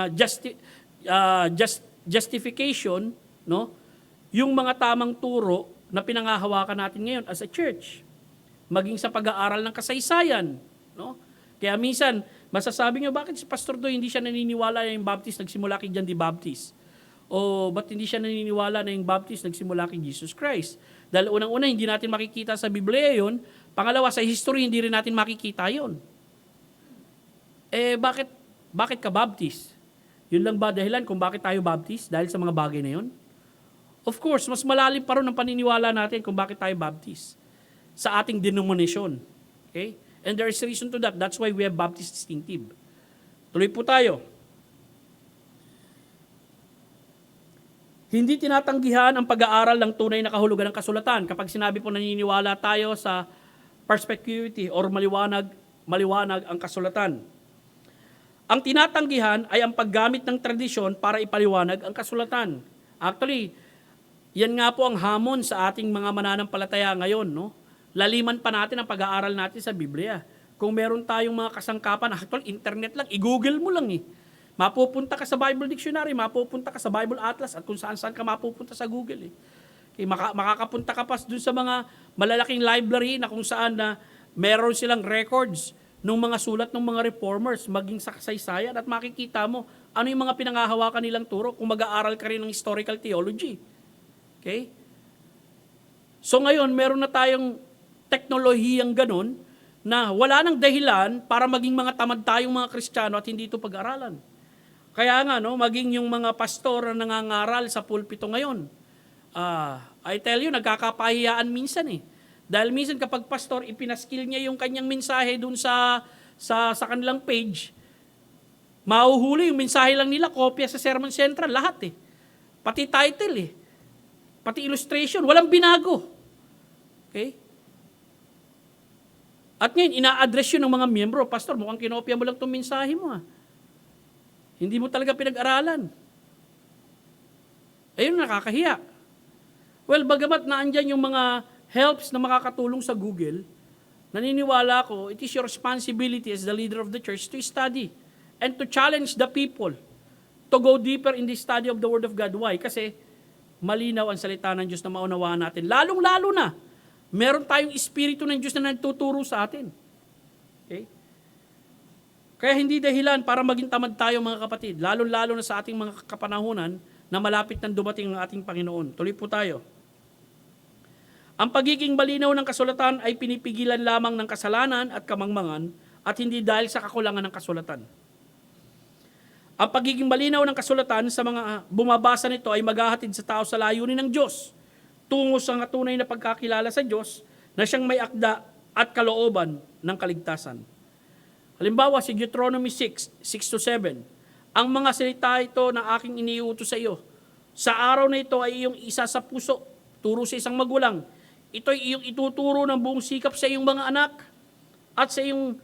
justification, no? Yung mga tamang turo na pinanghahawakan natin ngayon as a church. Maging sa pag-aaral ng kasaysayan, no? Kaya minsan, masasabi nyo, bakit si Pastor Doy hindi siya naniniwala na yung Baptist nagsimula kay John the Baptist? O ba't hindi siya naniniwala na yung Baptist nagsimula kay Jesus Christ? Dahil unang-una, hindi natin makikita sa Biblia yun. Pangalawa, sa history, hindi rin natin makikita yun. Bakit ka Baptist? Yun lang ba dahilan kung bakit tayo Baptist? Dahil sa mga bagay na yun? Of course, mas malalim pa rin ang paniniwala natin kung bakit tayo Baptist sa ating denomination. Okay? And there is a reason to that. That's why we have Baptist distinctive. Tuloy po tayo. Hindi tinatanggihan ang pag-aaral ng tunay na kahulugan ng kasulatan. Kapag sinabi po naniniwala tayo sa perspicuity or maliwanag ang kasulatan. Ang tinatanggihan ay ang paggamit ng tradisyon para ipaliwanag ang kasulatan. Actually, yan nga po ang hamon sa ating mga mananampalataya ngayon, no? Laliman pa natin ang pag-aaral natin sa Biblia. Kung meron tayong mga kasangkapan, actual internet lang, i-google mo lang Mapupunta ka sa Bible Dictionary, mapupunta ka sa Bible Atlas, at kung saan-saan ka mapupunta sa Google Okay, makakapunta ka pa dun sa mga malalaking library na kung saan na meron silang records ng mga sulat ng mga reformers, maging sa kasaysayan, at makikita mo ano yung mga pinanghahawakan nilang turo kung mag-aaral ka rin ng historical theology. Okay? So ngayon, meron na tayong teknolohiyang ganun na wala nang dahilan para maging mga tamad tayong mga Kristiyano at hindi ito pag-aralan. Kaya nga, no, maging yung mga pastor na nangangaral sa pulpito ngayon, I tell you, nagkakapahiyaan minsan Dahil minsan kapag pastor, ipinaskill niya yung kanyang mensahe dun sa kanilang page, mahuhuli yung mensahe lang nila, kopya sa Sermon Central, lahat Pati title pati illustration, walang binago. Okay? At ngayon, ina-address yun ng mga miyembro, Pastor, mukhang kinopya mo lang itong mensahe mo Hindi mo talaga pinag-aralan. Ayun, nakakahiya. Well, bagamat naandyan yung mga helps na makakatulong sa Google, naniniwala ko, it is your responsibility as the leader of the church to study and to challenge the people to go deeper in the study of the Word of God. Why? Kasi malinaw ang salita ng Diyos na maunawaan natin. Lalong-lalo na, meron tayong Espiritu ng Diyos na nagtuturo sa atin. Okay? Kaya hindi dahilan para maging tamad tayo mga kapatid, lalong-lalo na sa ating mga kapanahunan na malapit nang dumating ang ating Panginoon. Tuloy po tayo. Ang pagiging malinaw ng kasulatan ay pinipigilan lamang ng kasalanan at kamangmangan at hindi dahil sa kakulangan ng kasulatan. Ang pagiging malinaw ng kasulatan sa mga bumabasa nito ay maghahatid sa tao sa layunin ng Diyos tungo sa tunay na pagkakilala sa Diyos na siyang may akda at kalooban ng kaligtasan. Halimbawa, si Deuteronomy 6:6-7, ang mga salita ito na aking iniutos sa iyo, sa araw na ito ay iyong isa sa puso, turo sa isang magulang. Ito ay iyong ituturo ng buong sikap sa iyong mga anak at sa iyong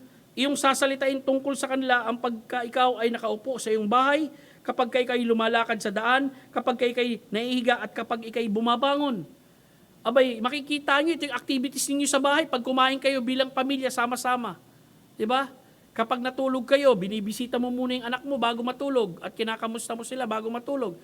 sasalitain tungkol sa kanila ang pagka ikaw ay nakaupo sa iyong bahay, kapag ikay lumalakad sa daan, kapag ikay naihiga at kapag ikay bumabangon. Abay, makikita niyo ito yung activities ninyo sa bahay pag kumain kayo bilang pamilya sama-sama. 'Di ba? Kapag natulog kayo, binibisita mo muna yung anak mo bago matulog at kinakamusta mo sila bago matulog.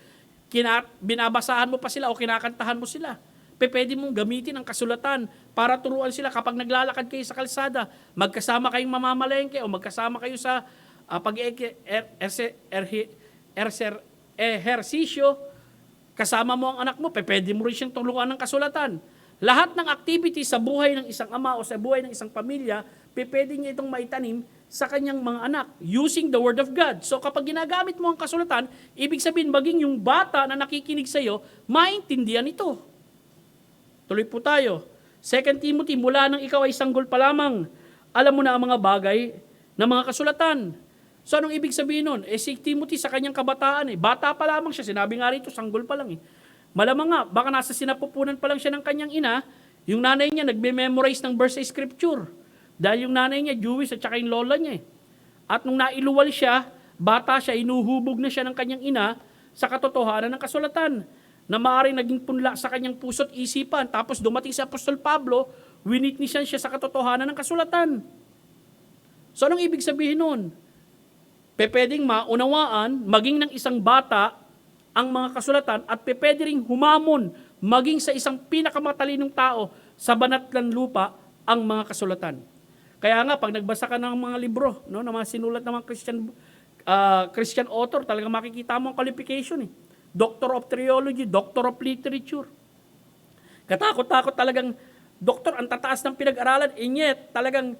Binabasahan mo pa sila o kinakantahan mo sila. Pwede mong gamitin ang kasulatan para turuan sila kapag naglalakad kayo sa kalsada. Magkasama kayong mamamalengke o magkasama kayo sa ehersisyo, kasama mo ang anak mo, pwede mo rin siyang tulungan ng kasulatan. Lahat ng activity sa buhay ng isang ama o sa buhay ng isang pamilya, pwede niya itong maitanim sa kanyang mga anak using the Word of God. So kapag ginagamit mo ang kasulatan, ibig sabihin maging yung bata na nakikinig sa iyo, maintindihan ito. Tuloy po tayo. 2 Timothy, mula nang ikaw ay sanggol pa lamang, alam mo na ang mga bagay na mga kasulatan. So anong ibig sabihin nun? Si Timothy sa kanyang kabataan, bata pa lamang siya, sinabi nga rito, sanggol pa lang. Malamang nga, baka nasa sinapupunan pa lang siya ng kanyang ina, yung nanay niya nagme-memorize ng verse sa scripture. Dahil yung nanay niya, Jewish, at saka yung lola niya. At nung nailuwal siya, bata siya, inuhubog na siya ng kanyang ina sa katotohanan ng kasulatan na maaaring naging punla sa kanyang puso't isipan. Tapos dumating si Apostol Pablo, winitnessan siya sa katotohanan ng kasulatan. So anong ibig sabihin nun? Pwedeng maunawaan, maging ng isang bata, ang mga kasulatan at pwede ring humamon, maging sa isang pinakamatalinong tao sa banat ng lupa, ang mga kasulatan. Kaya nga, pag nagbasa ka ng mga libro, no, ng mga sinulat ng mga Christian author, talagang makikita mo ang qualification. Doctor of Theology, Doctor of Literature. Katakot-takot talagang, doktor, ang tataas ng pinag-aralan, yet talagang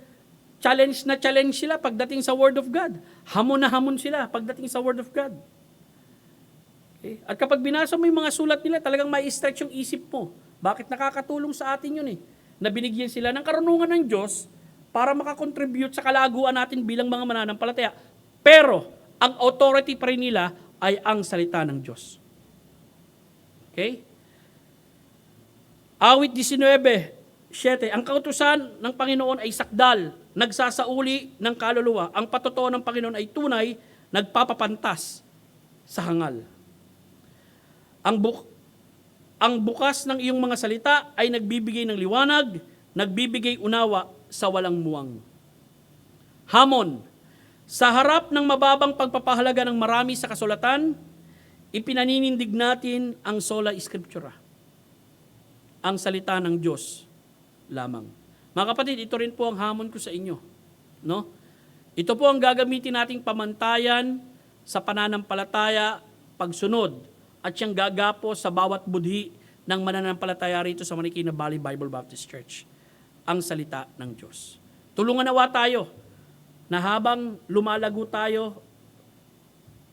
challenge na challenge sila pagdating sa Word of God. Hamon na hamon sila pagdating sa Word of God. Okay? At kapag binasa mo yung mga sulat nila, talagang may stretch yung isip mo. Bakit nakakatulong sa atin yun na binigyan sila ng karunungan ng Diyos para makakontribute sa kalaguan natin bilang mga mananampalataya. Pero, ang authority pa rin nila ay ang salita ng Diyos. Okay? Awit 19:7, ang kautusan ng Panginoon ay sakdal, nagsasauli ng kaluluwa. Ang patotoo ng Panginoon ay tunay, nagpapapantas sa hangal. Ang bukas ng iyong mga salita ay nagbibigay ng liwanag, nagbibigay unawa sa walang muwang. Hamon, sa harap ng mababang pagpapahalaga ng marami sa kasulatan, ipinaninindig natin ang sola scriptura, ang salita ng Diyos lamang. Mga kapatid, ito rin po ang hamon ko sa inyo. No? Ito po ang gagamitin nating pamantayan sa pananampalataya, pagsunod, at siyang gagapo sa bawat budhi ng mananampalataya rito sa Marikina Valley Bible Baptist Church. Ang salita ng Diyos. Tulungan nawa tayo na habang lumalago tayo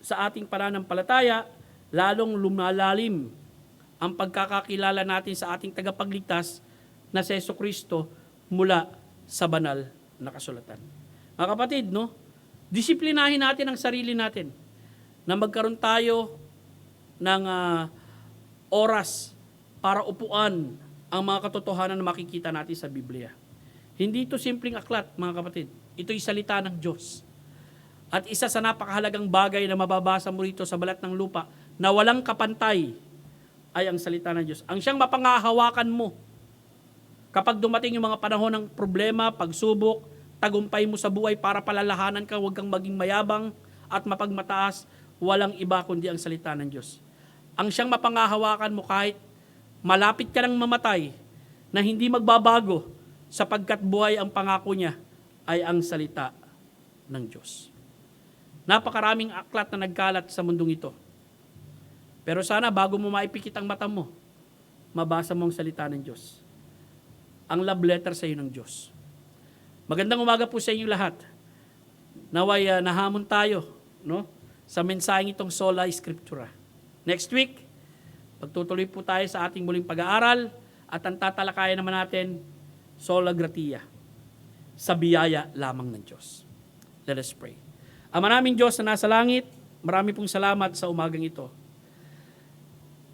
sa ating pananampalataya, lalong lumalalim ang pagkakakilala natin sa ating tagapagligtas na si Jesucristo mula sa banal na kasulatan. Mga kapatid, no? Disiplinahin natin ang sarili natin na magkaroon tayo ng oras para upuan ang mga katotohanan na makikita natin sa Biblia. Hindi ito simpleng aklat, mga kapatid. Ito'y salita ng Diyos. At isa sa napakahalagang bagay na mababasa mo rito sa balat ng lupa na walang kapantay ay ang salita ng Diyos. Ang siyang mapangahawakan mo kapag dumating yung mga panahon ng problema, pagsubok, tagumpay mo sa buhay para palalahanan ka, huwag kang maging mayabang at mapagmataas, walang iba kundi ang salita ng Diyos. ang siyang mapangahawakan mo kahit malapit ka ng mamatay, na hindi magbabago sapagkat buhay ang pangako niya ay ang salita ng Diyos. Napakaraming aklat na nagkalat sa mundong ito. Pero sana bago mo maipikit ang mata mo, mabasa mo ang salita ng Diyos. Ang love letter sa iyo ng Diyos. Magandang umaga po sa inyong lahat. Naway nahamon tayo, no, sa mensaheng itong Sola Scriptura. Next week, pagtutuloy po tayo sa ating muling pag-aaral at ang tatalakayan naman natin, Sola Gratia, sa biyaya lamang ng Diyos. Let us pray. Ama naming Diyos na nasa langit, marami pong salamat sa umagang ito.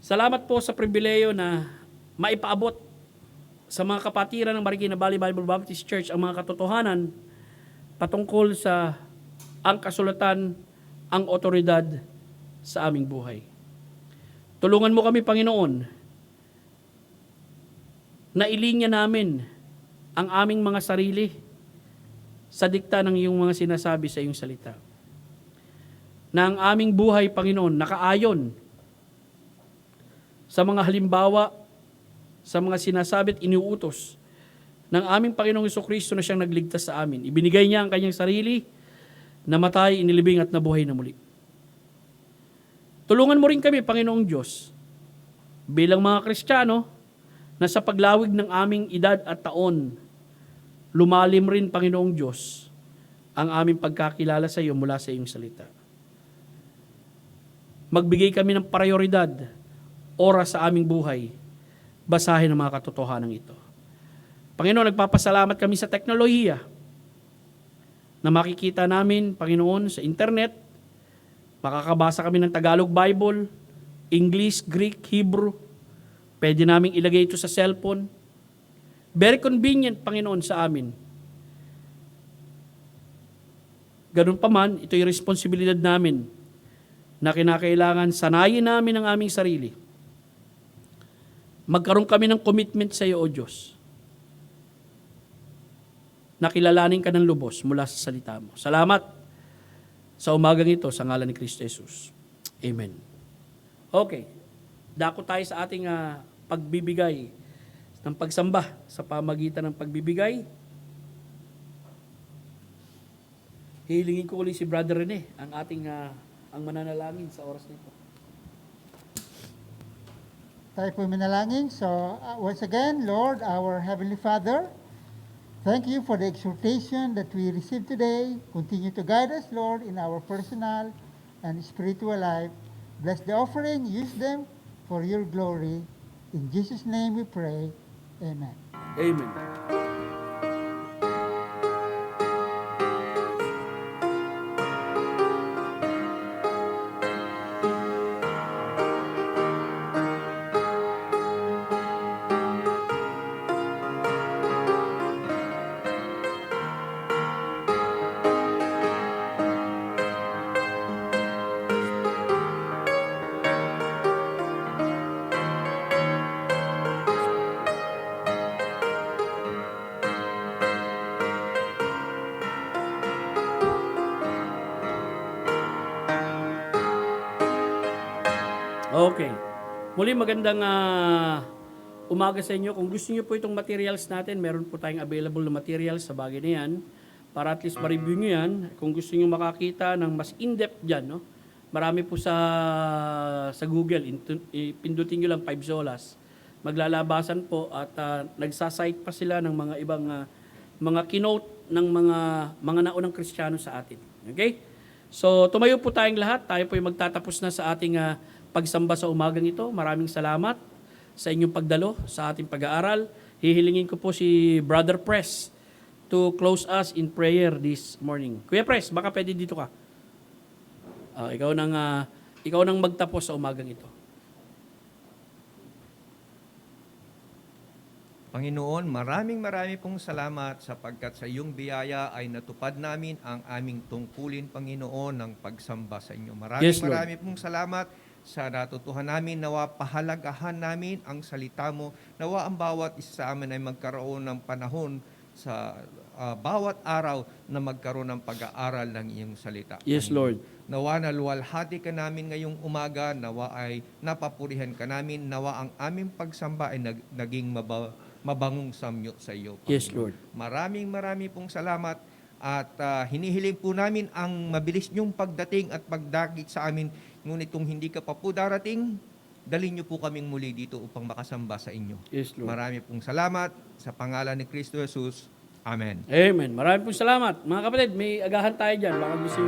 Salamat po sa pribileyo na maipaabot sa mga kapatiran ng Marikina Valley Bible Baptist Church ang mga katotohanan patungkol sa ang kasulatan, ang otoridad sa aming buhay. Tulungan mo kami, Panginoon, na ilinya namin ang aming mga sarili sa dikta ng iyong mga sinasabi sa iyong salita. Na ang aming buhay, Panginoon, nakaayon sa mga halimbawa, sa mga sinasabi at iniuutos ng aming Panginoong Jesucristo na siyang nagligtas sa amin. Ibinigay niya ang kanyang sarili, namatay, inilibing at nabuhay na muli. Tulungan mo rin kami, Panginoong Diyos, bilang mga Kristiyano, na sa paglawig ng aming edad at taon, lumalim rin, Panginoong Diyos, ang aming pagkakilala sa iyo mula sa iyong salita. Magbigay kami ng prioridad, oras sa aming buhay, basahin ang mga katotohanan ito. Panginoon, nagpapasalamat kami sa teknolohiya na makikita namin, Panginoon, sa internet. Makakabasa kami ng Tagalog Bible, English, Greek, Hebrew. Pwede naming ilagay ito sa cellphone. Very convenient, Panginoon, sa amin. Ganun pa man, ito yung responsibilidad namin na kinakailangan sanayin namin ang aming sarili. Magkaroon kami ng commitment sa iyo, O Diyos. Nakilalanin ka ng lubos mula sa salita mo. Salamat sa umagang ito sa ngalan ni Kristo Jesus. Amen. Okay. Dako tayo sa ating pagbibigay ng pagsamba sa pamagitan ng pagbibigay. Hihilingin ko ulit si Brother Rene, ang ating ang mananalangin sa oras nito. Tayo po manalangin. So, once again, Lord, our Heavenly Father, thank you for the exhortation that we received today. Continue to guide us, Lord, in our personal and spiritual life. Bless the offering, use them for your glory. In Jesus' name we pray. Amen. Amen. Okay. Muli magandang umaga sa inyo. Kung gusto niyo po itong materials natin, meron po tayong available na materials sa bagay na yan. Para at least ma-review nyo yan. Kung gusto niyo makakita ng mas in-depth dyan, no? Marami po sa Google. Pindutin nyo lang 5 solas. Maglalabasan po at nagsasite pa sila ng mga ibang mga keynote ng mga naunang Kristiyano sa atin. Okay? So, tumayo po tayong lahat. Tayo po yung magtatapos na sa ating pagsamba sa umagang ito. Maraming salamat sa inyong pagdalo sa ating pag-aaral. Hihilingin ko po si Brother Press to close us in prayer this morning. Kuya Press, baka pwede dito ka. Ikaw nang magtapos sa umagang ito. Panginoon, maraming pong salamat sapagkat sa iyong biyaya ay natupad namin ang aming tungkulin, Panginoon, ng pagsamba sa inyo. Maraming pong salamat sa natutuhan namin, nawa pahalagahan namin ang salita mo, nawa ang bawat isa sa amin ay magkaroon ng panahon bawat araw na magkaroon ng pag-aaral ng iyong salita. Yes, Panginoon. Lord. Nawa naluwalhati ka namin ngayong umaga, nawa ay napapurihan ka namin, nawa ang aming pagsamba ay naging mabangong samyo sa iyo, Panginoon. Yes, Lord. Maraming pong salamat at hinihiling po namin ang mabilis niyong pagdating at pagdakit sa amin. Ngunit kung hindi ka pa po darating, dalhin niyo po kaming muli dito upang makasamba sa inyo. Yes, Lord. Marami pong salamat sa pangalan ni Kristo Jesus. Amen. Amen. Maraming pong salamat. Mga kapatid, may agahan tayo dyan. Baka gusto